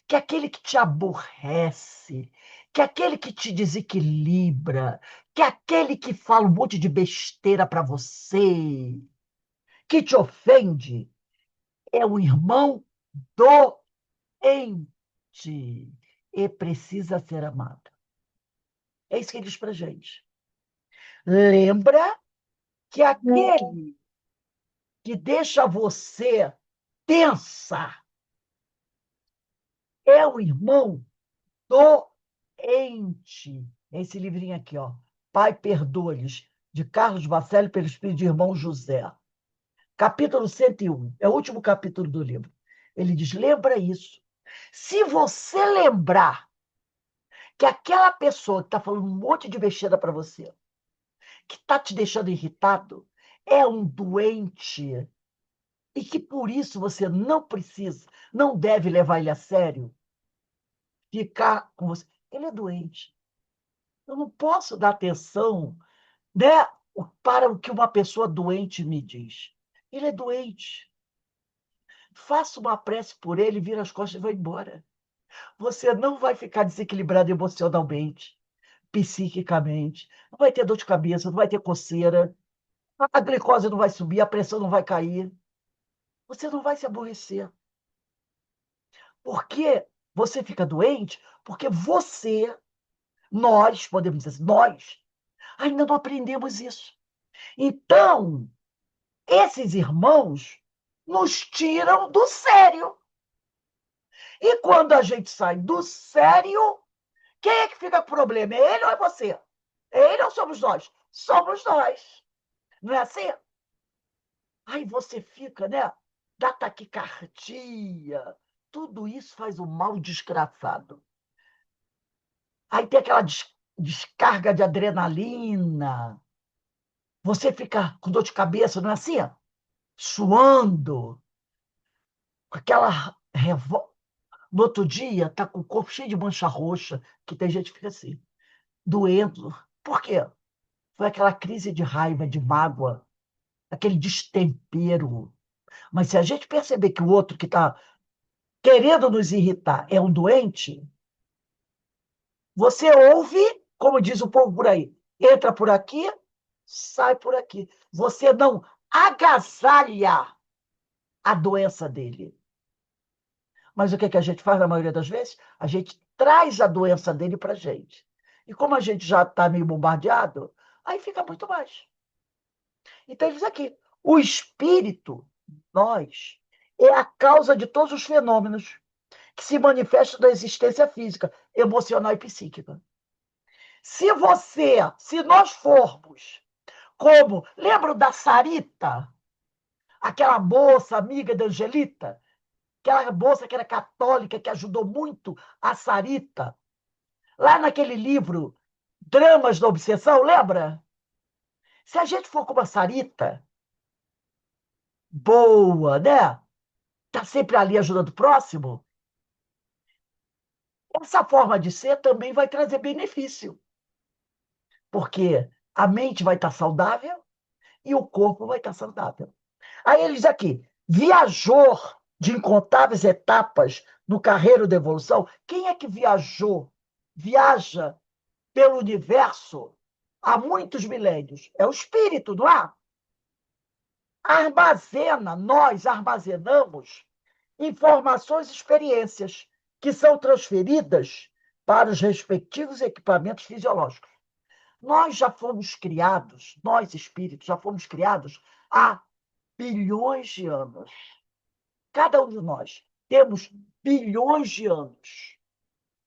que aquele que te aborrece, que aquele que te desequilibra, que aquele que fala um monte de besteira para você, que te ofende, é o irmão doente e precisa ser amado. É isso que ele diz para gente. Lembra que aquele que deixa você tensa é o irmão doente. Esse livrinho aqui, ó. Pai, perdoa-lhes, de Carlos Bacelli, pelo espírito de irmão José. Capítulo 101. É o último capítulo do livro. Ele diz: lembra isso. Se você lembrar que aquela pessoa que está falando um monte de besteira para você, que está te deixando irritado, é um doente, e que por isso você não precisa, não deve levar ele a sério, ficar com você. Ele é doente. Eu não posso dar atenção, né, para o que uma pessoa doente me diz. Ele é doente. Faça uma prece por ele, vira as costas e vai embora. Você não vai ficar desequilibrado emocionalmente, psiquicamente. Não vai ter dor de cabeça, não vai ter coceira. A glicose não vai subir, a pressão não vai cair. Você não vai se aborrecer. Por que você fica doente? Porque você, nós, podemos dizer assim, nós, ainda não aprendemos isso. Então, esses irmãos nos tiram do sério. E quando a gente sai do sério, quem é que fica com o problema? É ele ou é você? É ele ou somos nós? Somos nós. Não é assim? Aí você fica, né? Dá taquicardia. Tudo isso faz um mal desgraçado. Aí tem aquela descarga de adrenalina. Você fica com dor de cabeça, não é assim? Suando, com aquela revolta. No outro dia, tá com o corpo cheio de mancha roxa, que tem gente que fica assim, doendo. Por quê? Foi aquela crise de raiva, de mágoa, aquele destempero. Mas se a gente perceber que o outro que está querendo nos irritar é um doente, você ouve, como diz o povo por aí, entra por aqui, sai por aqui. Você não agasalha a doença dele. Mas o que que a gente faz na maioria das vezes? A gente traz a doença dele para a gente. E como a gente já está meio bombardeado, aí fica muito mais. Então, ele diz aqui: o espírito, nós, é a causa de todos os fenômenos que se manifestam na existência física, emocional e psíquica. Se nós formos como, lembra da Sarita, aquela moça amiga da Angelita, aquela moça que era católica, que ajudou muito a Sarita, lá naquele livro Dramas da Obsessão, lembra? Se a gente for como a Sarita, boa, né? Tá sempre ali ajudando o próximo, essa forma de ser também vai trazer benefício, porque a mente vai estar saudável e o corpo vai estar saudável. Aí ele diz aqui: viajou de incontáveis etapas no carreiro da evolução. Quem é que viaja pelo universo há muitos milênios? É o espírito, não é? Nós armazenamos informações e experiências que são transferidas para os respectivos equipamentos fisiológicos. Nós já fomos criados, nós espíritos, já fomos criados há bilhões de anos. Cada um de nós temos bilhões de anos.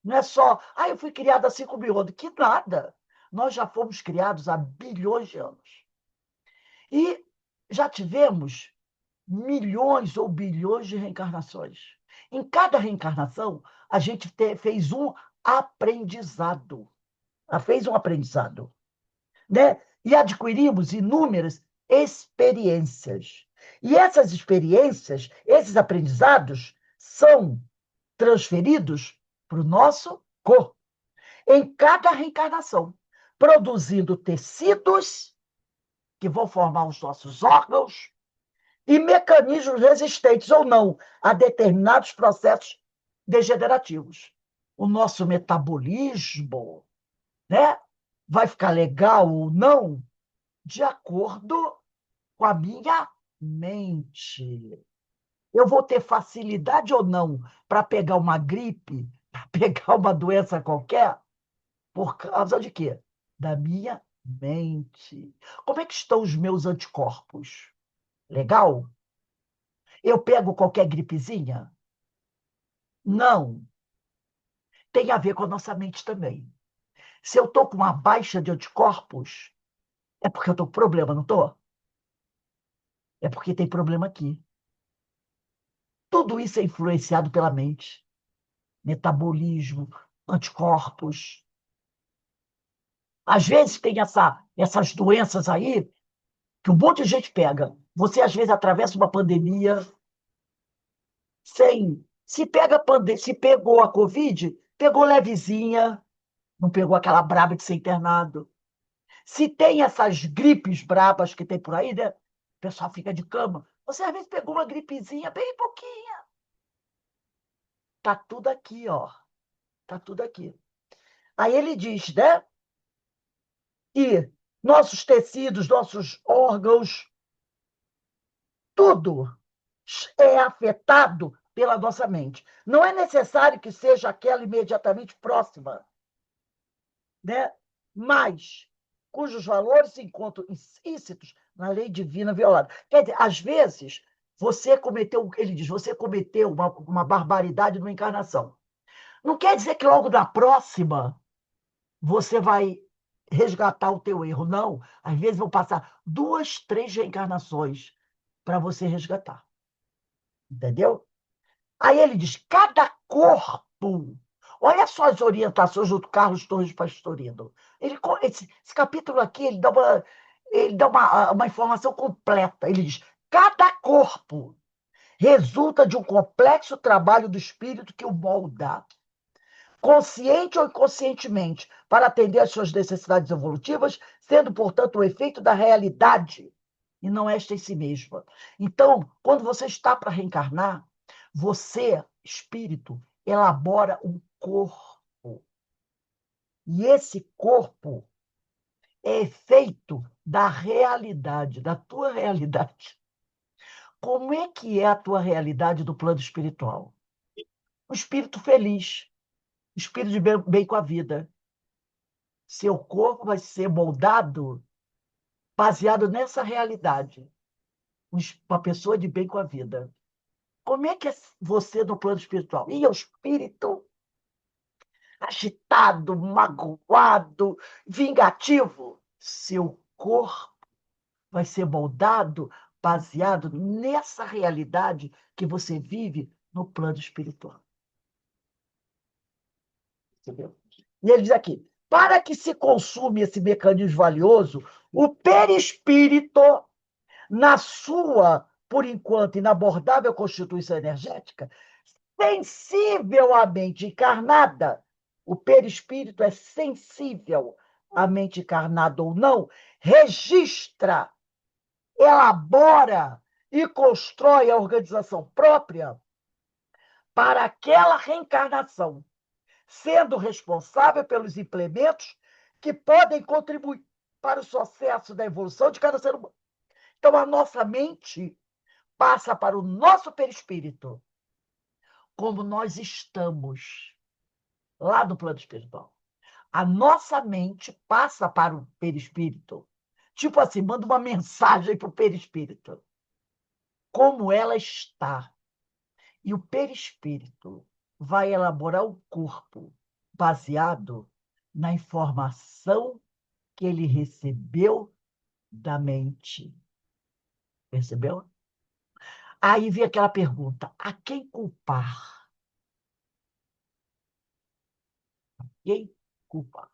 Não é só, eu fui criado há 5.000 anos. Que nada! Nós já fomos criados há bilhões de anos. E já tivemos milhões ou bilhões de reencarnações. Em cada reencarnação, a gente fez um aprendizado. Fez um aprendizado. Né? E adquirimos inúmeras experiências. E essas experiências, esses aprendizados, são transferidos para o nosso corpo, em cada reencarnação, produzindo tecidos que vão formar os nossos órgãos e mecanismos resistentes ou não a determinados processos degenerativos. O nosso metabolismo, né, vai ficar legal ou não de acordo com a minha mente. Eu vou ter facilidade ou não para pegar uma gripe, para pegar uma doença qualquer, por causa de quê? Da minha mente. Como é que estão os meus anticorpos? Legal? Eu pego qualquer gripezinha? Não. Tem a ver com a nossa mente também. Se eu estou com uma baixa de anticorpos, é porque eu estou com problema, não estou? É porque tem problema aqui. Tudo isso é influenciado pela mente. Metabolismo, anticorpos. Às vezes tem essas doenças aí que um monte de gente pega. Você, às vezes, atravessa uma pandemia sem... Se pegou a Covid, pegou levezinha, não pegou aquela braba de ser internado. Se tem essas gripes brabas que tem por aí, né? O pessoal fica de cama. Você, às vezes, pegou uma gripezinha bem pouquinha. Tá tudo aqui, ó. Tá tudo aqui. Aí ele diz, né? Que nossos tecidos, nossos órgãos, tudo é afetado pela nossa mente. Não é necessário que seja aquela imediatamente próxima, né? Mas cujos valores se encontram implícitos na lei divina violada. Quer dizer, às vezes, você cometeu, ele diz, você cometeu uma barbaridade numa encarnação. Não quer dizer que logo na próxima você vai resgatar o teu erro, não. Às vezes vão passar 2, 3 reencarnações para você resgatar. Entendeu? Aí ele diz, cada corpo... Olha só as orientações do Carlos Torres Pastorino. Esse capítulo aqui, ele dá uma informação completa. Ele diz, cada corpo resulta de um complexo trabalho do espírito que o molda, consciente ou inconscientemente, para atender às suas necessidades evolutivas, sendo, portanto, o efeito da realidade, e não esta em si mesma. Então, quando você está para reencarnar, você, espírito, elabora um corpo. E esse corpo é efeito da realidade, da tua realidade. Como é que é a tua realidade do plano espiritual? Um espírito feliz, um espírito de bem com a vida. Seu corpo vai ser moldado baseado nessa realidade. Uma pessoa de bem com a vida. Como é que é você no plano espiritual? E o espírito agitado, magoado, vingativo. Seu corpo vai ser moldado baseado nessa realidade que você vive no plano espiritual. Entendeu? E ele diz aqui, para que se consume esse mecanismo valioso, o perispírito, na sua, por enquanto, inabordável constituição energética, sensível à mente encarnada, o perispírito é sensível à mente encarnada ou não, registra, elabora e constrói a organização própria para aquela reencarnação, sendo responsável pelos implementos que podem contribuir para o sucesso da evolução de cada ser humano. Então, a nossa mente passa para o nosso perispírito, como nós estamos. lá do plano espiritual. A nossa mente passa para o perispírito. Tipo assim, manda uma mensagem para o perispírito. Como ela está. E o perispírito vai elaborar o corpo baseado na informação que ele recebeu da mente. Percebeu? Aí vem aquela pergunta: a quem culpar? Quem culpar?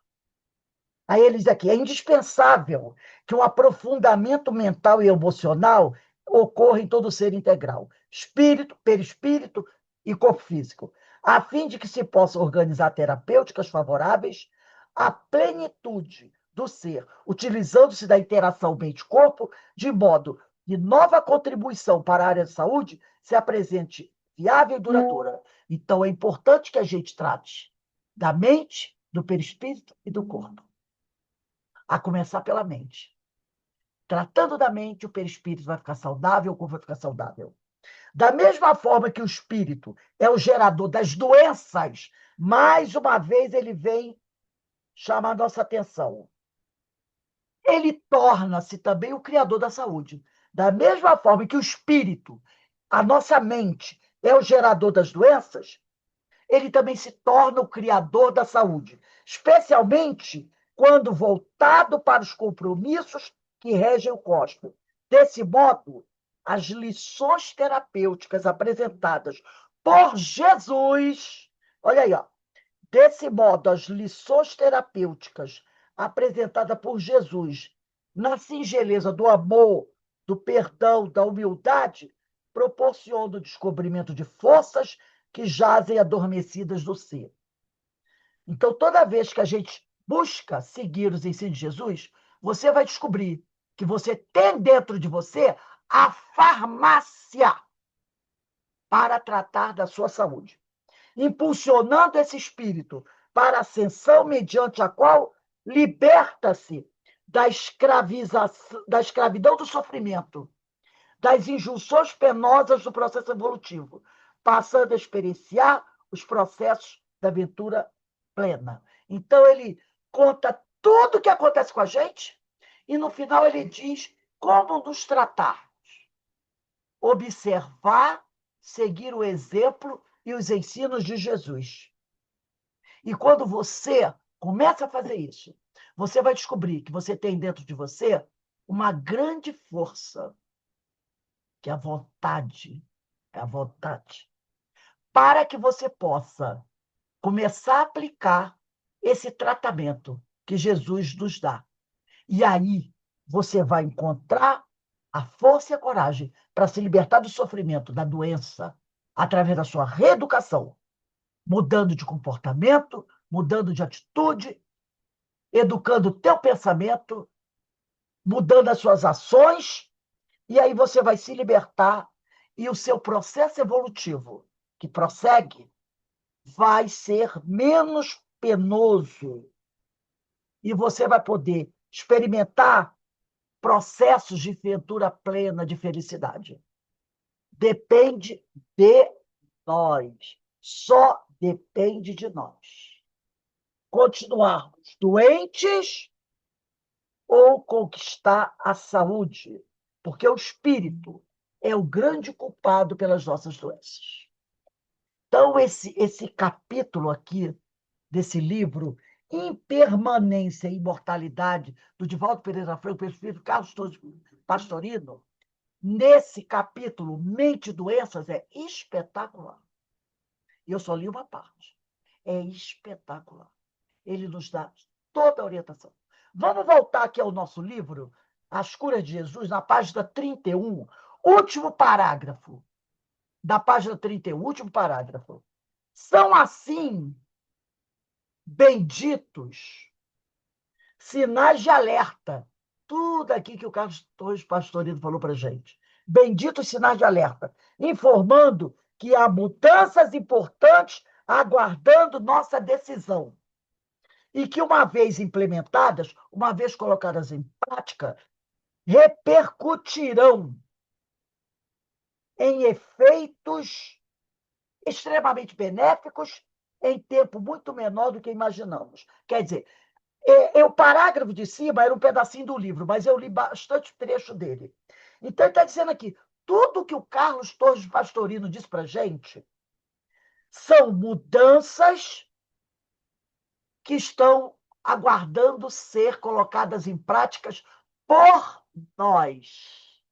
Aí ele diz aqui: é indispensável que um aprofundamento mental e emocional ocorra em todo ser integral, espírito, perispírito e corpo físico, a fim de que se possa organizar terapêuticas favoráveis à plenitude do ser, utilizando-se da interação mente-corpo, de modo que nova contribuição para a área de saúde se apresente viável e duradoura. Então, é importante que a gente trate da mente, do perispírito e do corpo, a começar pela mente. Tratando da mente, o perispírito vai ficar saudável, o corpo vai ficar saudável. Da mesma forma que o espírito é o gerador das doenças, mais uma vez ele vem chamar a nossa atenção. Ele torna-se também o criador da saúde. Da mesma forma que o espírito, a nossa mente, é o gerador das doenças, ele também se torna o criador da saúde, especialmente quando voltado para os compromissos que regem o cosmos. Desse modo, as lições terapêuticas apresentadas por Jesus, olha aí, ó, desse modo, as lições terapêuticas apresentadas por Jesus, na singeleza do amor, do perdão, da humildade, proporcionam o descobrimento de forças que jazem adormecidas do ser. Então, toda vez que a gente busca seguir os ensinos de Jesus, você vai descobrir que você tem dentro de você a farmácia para tratar da sua saúde, impulsionando esse espírito para a ascensão mediante a qual liberta-se da escravidão do sofrimento, das injunções penosas do processo evolutivo, passando a experienciar os processos da aventura plena. Então, ele conta tudo o que acontece com a gente e, no final, ele diz como nos tratar. Observar, seguir o exemplo e os ensinos de Jesus. E quando você começa a fazer isso, você vai descobrir que você tem dentro de você uma grande força, que é a vontade, é a vontade, para que você possa começar a aplicar esse tratamento que Jesus nos dá. E aí você vai encontrar a força e a coragem para se libertar do sofrimento, da doença, através da sua reeducação, mudando de comportamento, mudando de atitude, educando o teu pensamento, mudando as suas ações, e aí você vai se libertar e o seu processo evolutivo, que prossegue, vai ser menos penoso e você vai poder experimentar processos de ventura plena, de felicidade. Depende de nós. Só depende de nós. Continuarmos doentes ou conquistar a saúde, porque o espírito é o grande culpado pelas nossas doenças. Então, esse capítulo aqui desse livro, Impermanência e Imortalidade, do Divaldo Pereira Franco, pelo espírito Carlos Pastorino, nesse capítulo, Mente e Doenças, é espetacular. E eu só li uma parte. É espetacular. Ele nos dá toda a orientação. Vamos voltar aqui ao nosso livro, As Curas de Jesus, na página 31, último parágrafo. Da página 31, último parágrafo. São assim benditos sinais de alerta. Tudo aqui que o Carlos Torres Pastorino falou para a gente. Benditos sinais de alerta, informando que há mudanças importantes aguardando nossa decisão. E que, uma vez implementadas, uma vez colocadas em prática, repercutirão em efeitos extremamente benéficos em tempo muito menor do que imaginamos. Quer dizer, o parágrafo de cima era um pedacinho do livro, mas eu li bastante trecho dele. Então, ele está dizendo aqui, tudo que o Carlos Torres Pastorino diz para a gente são mudanças que estão aguardando ser colocadas em práticas por nós.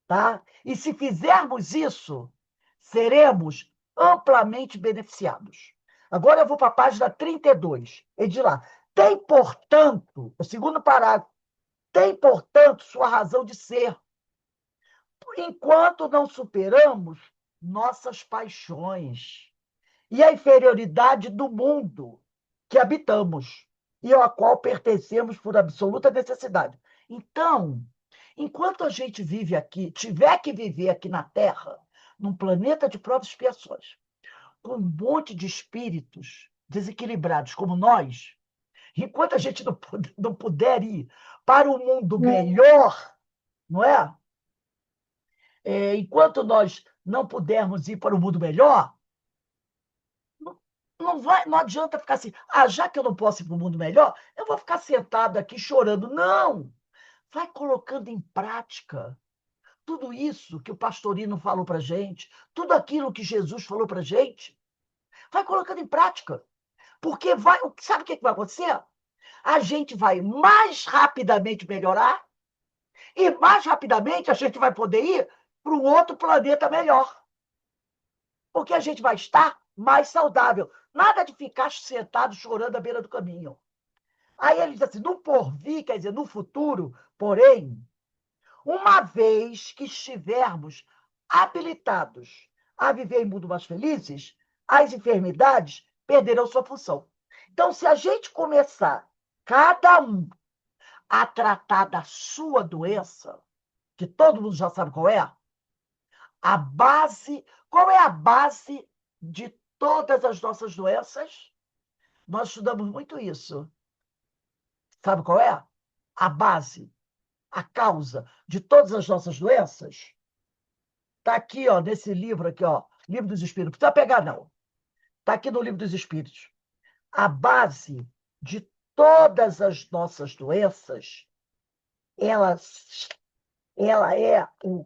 Tá? E se fizermos isso, seremos amplamente beneficiados. Agora eu vou para a página 32. E de lá. Tem, portanto, o segundo parágrafo, tem, portanto, sua razão de ser, enquanto não superamos nossas paixões e a inferioridade do mundo que habitamos e ao qual pertencemos por absoluta necessidade. Então, enquanto a gente vive aqui, tiver que viver aqui na Terra, num planeta de provas e expiações, com um monte de espíritos desequilibrados como nós, enquanto a gente não puder ir para um mundo melhor, não é? Enquanto nós não pudermos ir para um mundo melhor, não adianta ficar assim, já que eu não posso ir para um mundo melhor, eu vou ficar sentado aqui chorando. Não! Vai colocando em prática tudo isso que o pastorino falou para a gente, tudo aquilo que Jesus falou para a gente. Vai colocando em prática. Porque sabe o que vai acontecer? A gente vai mais rapidamente melhorar e mais rapidamente a gente vai poder ir para um outro planeta melhor. Porque a gente vai estar mais saudável. Nada de ficar sentado chorando à beira do caminho. Aí ele diz assim, no porvir, quer dizer, no futuro, porém, uma vez que estivermos habilitados a viver em mundo mais felizes, as enfermidades perderão sua função. Então, se a gente começar, cada um, a tratar da sua doença, que todo mundo já sabe qual é a base de todas as nossas doenças? Nós estudamos muito isso. Sabe qual é? A base, a causa de todas as nossas doenças? Está aqui, ó, nesse livro aqui, ó, Livro dos Espíritos. Não precisa pegar, não. Está aqui no Livro dos Espíritos. A base de todas as nossas doenças, ela, ela é o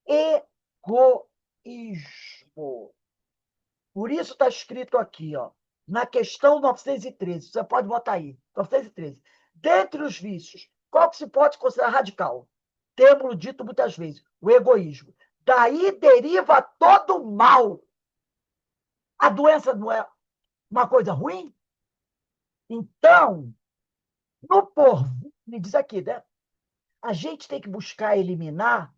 egoísmo. Por isso está escrito aqui, ó, na questão 913. Você pode botar aí, 913. Dentre os vícios, qual que se pode considerar radical? Temos dito muitas vezes, o egoísmo. Daí deriva todo o mal. A doença não é uma coisa ruim? Então, no porvir, me diz aqui, né? A gente tem que buscar eliminar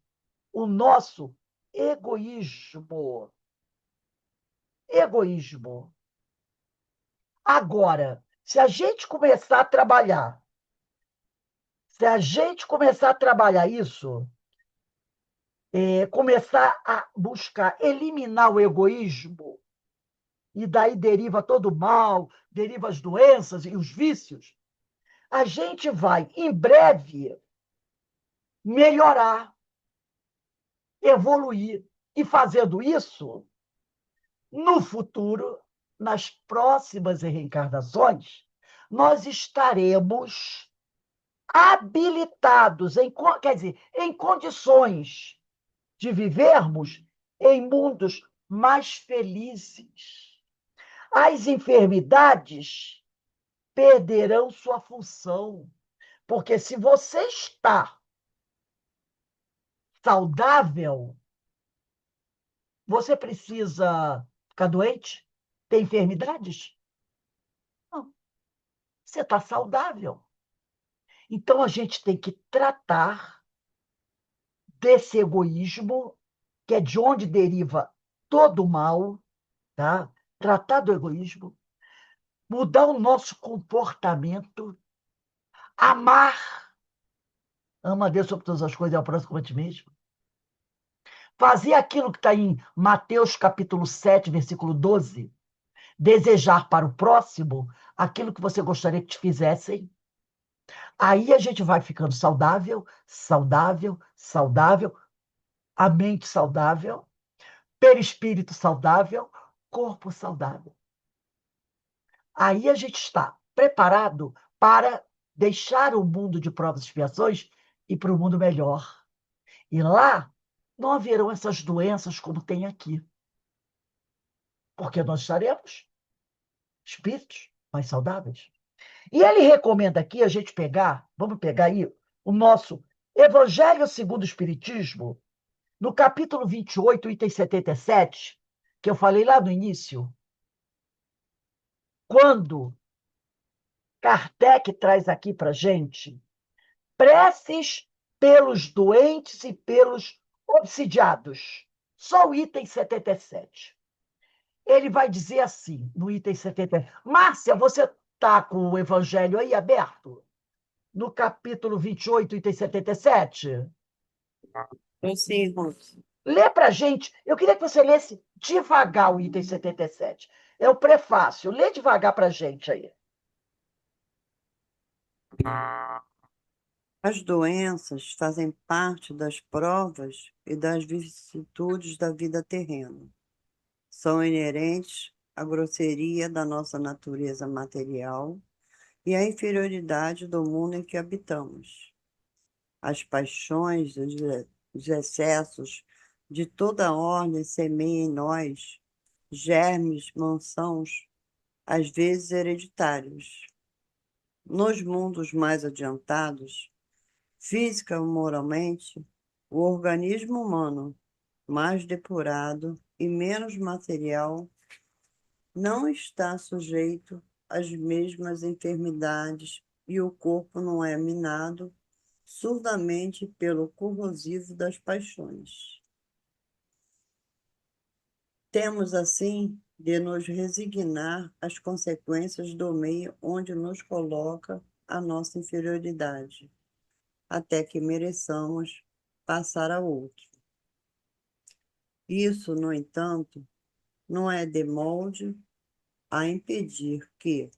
o nosso egoísmo. Egoísmo. Agora, se a gente começar a trabalhar isso, começar a buscar eliminar o egoísmo, e daí deriva todo o mal, deriva as doenças e os vícios, a gente vai, em breve, melhorar, evoluir. E fazendo isso, no futuro, nas próximas reencarnações, nós estaremos habilitados, quer dizer, em condições de vivermos em mundos mais felizes. As enfermidades perderão sua função, porque se você está saudável, você precisa ficar doente? Ter enfermidades? Não. Você está saudável. Então, a gente tem que tratar desse egoísmo, que é de onde deriva todo o mal, tá? Tratar do egoísmo, mudar o nosso comportamento, amar, ama a Deus sobre todas as coisas e ao próximo como a ti mesmo. Fazer aquilo que está em Mateus capítulo 7, versículo 12. Desejar para o próximo aquilo que você gostaria que te fizessem. Aí a gente vai ficando saudável, saudável, saudável, a mente saudável, perispírito saudável, corpo saudável. aí a gente está preparado para deixar o mundo de provas e expiações e para o mundo melhor. E lá não haverão essas doenças como tem aqui, porque nós estaremos espíritos mais saudáveis. E ele recomenda aqui a gente pegar, vamos pegar aí, o nosso Evangelho segundo o Espiritismo, no capítulo 28, item 77, que eu falei lá no início, quando Kardec traz aqui para a gente preces pelos doentes e pelos obsidiados. Só o item 77. Ele vai dizer assim, no item 70. Márcia, você está com o Evangelho aí aberto? No capítulo 28, item 77? Eu sim, Ruth. Lê para a gente. Eu queria que você lesse devagar o item 77. É o prefácio. Lê devagar para a gente aí. As doenças fazem parte das provas e das vicissitudes da vida terrena. São inerentes à grosseria da nossa natureza material e à inferioridade do mundo em que habitamos. As paixões, os excessos de toda ordem semeiam em nós germes, mansãos, às vezes hereditários. Nos mundos mais adiantados, física ou moralmente, o organismo humano, mais depurado e menos material, não está sujeito às mesmas enfermidades e o corpo não é minado surdamente pelo corrosivo das paixões. Temos, assim, de nos resignar às consequências do meio onde nos coloca a nossa inferioridade, até que mereçamos passar a outro. Isso, no entanto, não é de molde a impedir que,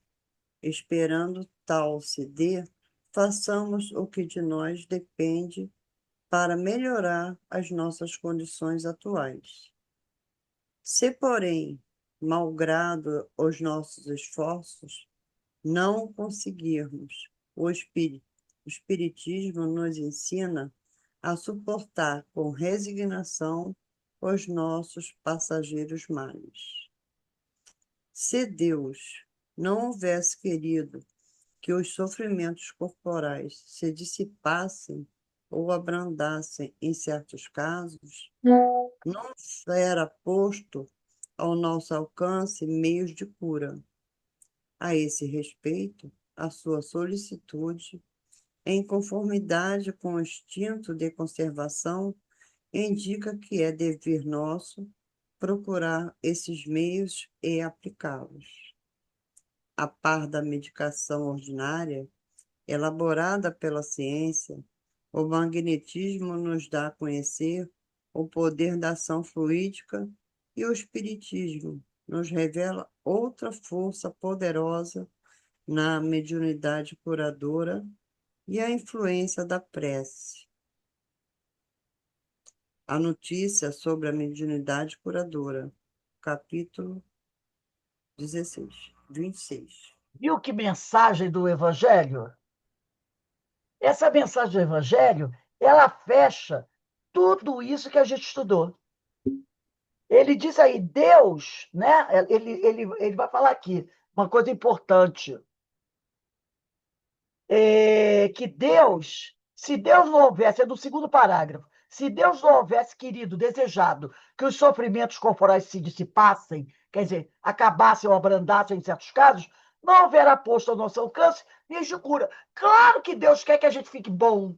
esperando tal se dê, façamos o que de nós depende para melhorar as nossas condições atuais. Se, porém, malgrado os nossos esforços, não conseguirmos, o Espiritismo nos ensina a suportar com resignação os nossos passageiros males. Se Deus não houvesse querido que os sofrimentos corporais se dissipassem ou abrandassem em certos casos, não era posto ao nosso alcance meios de cura. A esse respeito, a sua solicitude, em conformidade com o instinto de conservação, indica que é dever nosso procurar esses meios e aplicá-los. A par da medicação ordinária, elaborada pela ciência, o magnetismo nos dá a conhecer o poder da ação fluídica e o espiritismo nos revela outra força poderosa na mediunidade curadora e a influência da prece. A notícia sobre a mediunidade curadora, capítulo 26. Viu que mensagem do Evangelho? Essa mensagem do Evangelho, ela fecha tudo isso que a gente estudou. Ele diz aí, Deus, né? Ele vai falar aqui uma coisa importante. Que Deus, se Deus não houvesse, é do segundo parágrafo, se Deus não houvesse querido, desejado que os sofrimentos corporais se dissipassem, quer dizer, acabassem ou abrandassem em certos casos, não haverá posto ao nosso alcance meios de cura. Claro que Deus quer que a gente fique bom.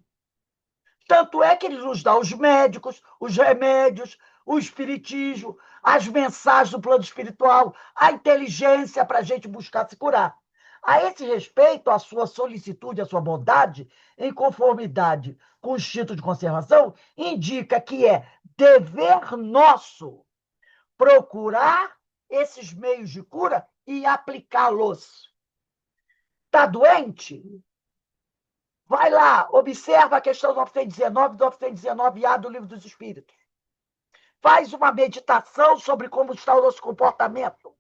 Tanto é que ele nos dá os médicos, os remédios, o espiritismo, as mensagens do plano espiritual, a inteligência para a gente buscar se curar. A esse respeito, a sua solicitude, a sua bondade, em conformidade com o instinto de conservação, indica que é dever nosso procurar esses meios de cura e aplicá-los. Está doente? Vai lá, observa a questão 919 do 919A do Livro dos Espíritos. Faz uma meditação sobre como está o nosso comportamento.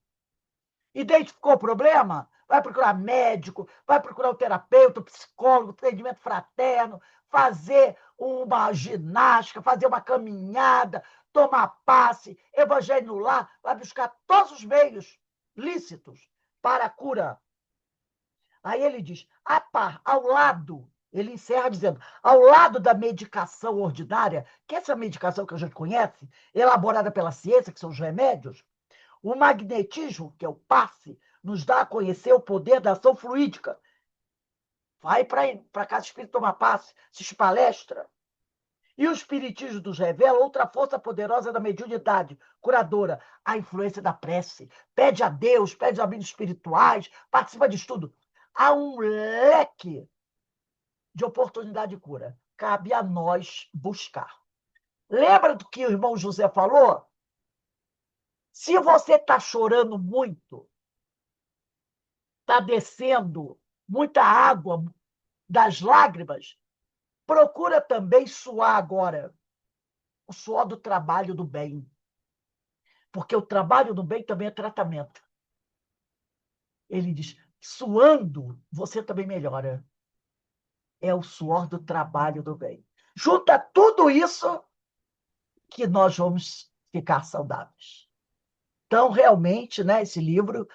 Identificou o problema? vai procurar médico, vai procurar o terapeuta, o psicólogo, atendimento fraterno, fazer uma ginástica, fazer uma caminhada, tomar passe, evangelho no lar, vai buscar todos os meios lícitos para a cura. Aí ele diz, ao lado, ele encerra dizendo, ao lado da medicação ordinária, que é essa medicação que a gente conhece, elaborada pela ciência, que são os remédios, o magnetismo, que é o passe, nos dá a conhecer o poder da ação fluídica. Vai para casa espírita tomar passe, se palestra. E o espiritismo nos revela outra força poderosa da mediunidade curadora, a influência da prece. Pede a Deus, pede aos amigos espirituais, participa de estudo. Há um leque de oportunidade de cura. Cabe a nós buscar. Lembra do que o irmão José falou? Se você está chorando muito, está descendo muita água das lágrimas, procura também suar agora o suor do trabalho do bem. Porque o trabalho do bem também é tratamento. Ele diz, suando, você também melhora. É o suor do trabalho do bem. Junta tudo isso que nós vamos ficar saudáveis. Então, realmente, né, esse livro,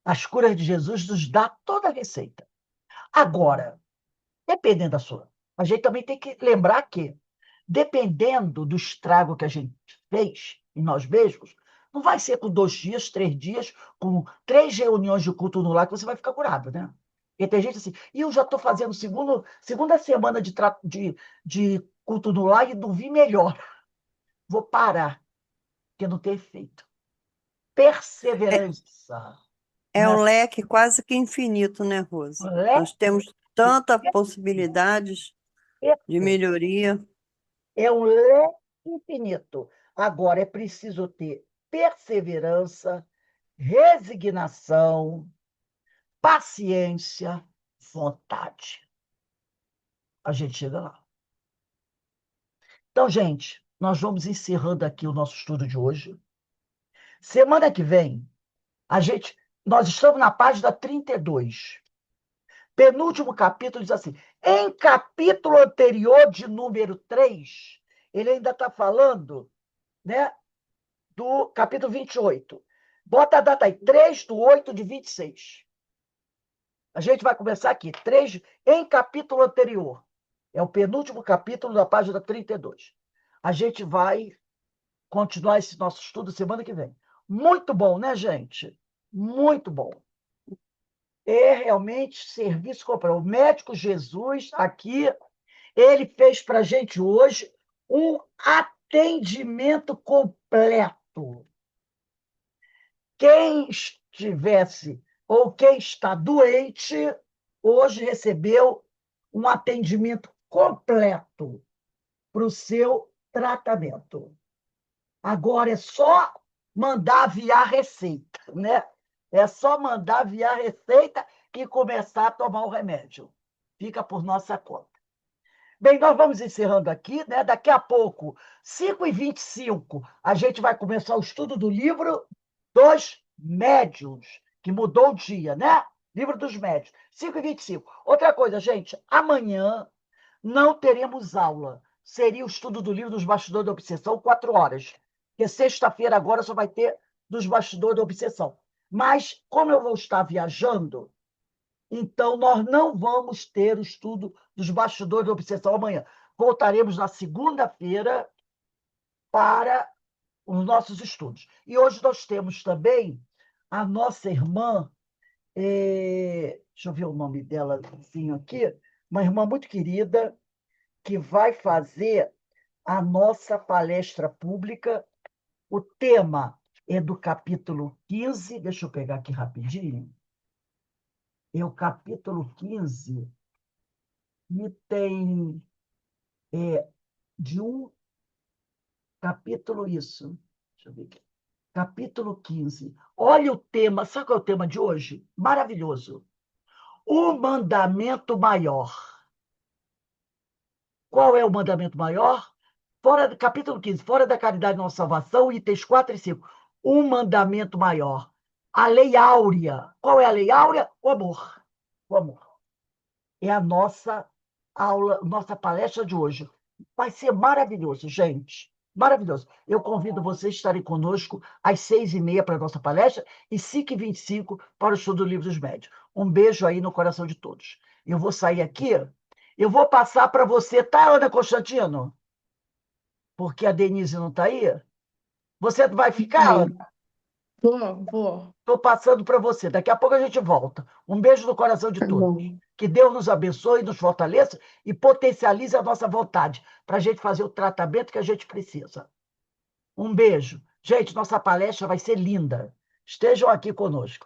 As Curas de Jesus, nos dá toda a receita. Agora, dependendo da sua, a gente também tem que lembrar que, dependendo do estrago que a gente fez em nós mesmos, não vai ser com 2 dias, 3 dias, com 3 reuniões de culto no lar que você vai ficar curado, né? Porque tem gente assim, e eu já estou fazendo segunda semana de culto no lar e não vi melhor. Vou parar, porque não tem efeito. É, Perseverança. é Né? um leque quase que infinito, né, Rosa? Nós temos tantas possibilidades de melhoria. É um leque infinito. Agora, é preciso ter perseverança, resignação, paciência, vontade. A gente chega lá. Então, gente, nós vamos encerrando aqui o nosso estudo de hoje. Semana que vem, nós estamos na página 32. Penúltimo capítulo diz assim: em capítulo anterior, de número 3, ele ainda está falando, né, do capítulo 28. Bota a data aí, 3/8/26. A gente vai começar aqui, 3, em capítulo anterior. É o penúltimo capítulo da página 32. A gente vai continuar esse nosso estudo semana que vem. Muito bom, né, gente? Muito bom. É realmente serviço completo. O médico Jesus, aqui, ele fez para a gente hoje um atendimento completo. Quem estivesse ou quem está doente, hoje recebeu um atendimento completo para o seu tratamento. Agora é só mandar via receita, né? É só mandar via receita e começar a tomar o remédio. Fica por nossa conta. Bem, nós vamos encerrando aqui, né? Daqui a pouco, 5h25, a gente vai começar o estudo do livro dos médiuns, que mudou o dia, né? Livro dos médiuns, 5h25. Outra coisa, gente, amanhã não teremos aula. Seria o estudo do livro dos bastidores da obsessão, 4 horas. Porque sexta-feira agora só vai ter dos bastidores da obsessão. Mas, como eu vou estar viajando, então nós não vamos ter o estudo dos bastidores da obsessão amanhã. Voltaremos na segunda-feira para os nossos estudos. E hoje nós temos também a nossa irmã, deixa eu ver o nome dela aqui, uma irmã muito querida, que vai fazer a nossa palestra pública. O tema é do capítulo 15, deixa eu pegar aqui rapidinho. É o capítulo 15, e tem de um capítulo isso. Deixa eu ver aqui. Capítulo 15. Olha o tema, sabe qual é o tema de hoje? Maravilhoso. O mandamento maior. Qual é o mandamento maior? Capítulo 15, fora da caridade não salvação, itens 4 e 5. Um mandamento maior. A lei áurea. Qual é a lei áurea? O amor. O amor. É a nossa aula, nossa palestra de hoje. Vai ser maravilhoso, gente. Maravilhoso. Eu convido vocês a estarem conosco às 6h30 para a nossa palestra e 5h25 para o estudo do Livro dos Médios. Um beijo aí no coração de todos. Eu vou sair aqui. Eu vou passar para você, tá, Ana Constantino? Porque a Denise não está aí. Você vai ficar, Aí, Ana? vou. Estou passando para você. Daqui a pouco a gente volta. Um beijo no coração de Tá todos. bom. Que Deus nos abençoe, nos fortaleça e potencialize a nossa vontade para a gente fazer o tratamento que a gente precisa. Um beijo. Gente, nossa palestra vai ser linda. Estejam aqui conosco.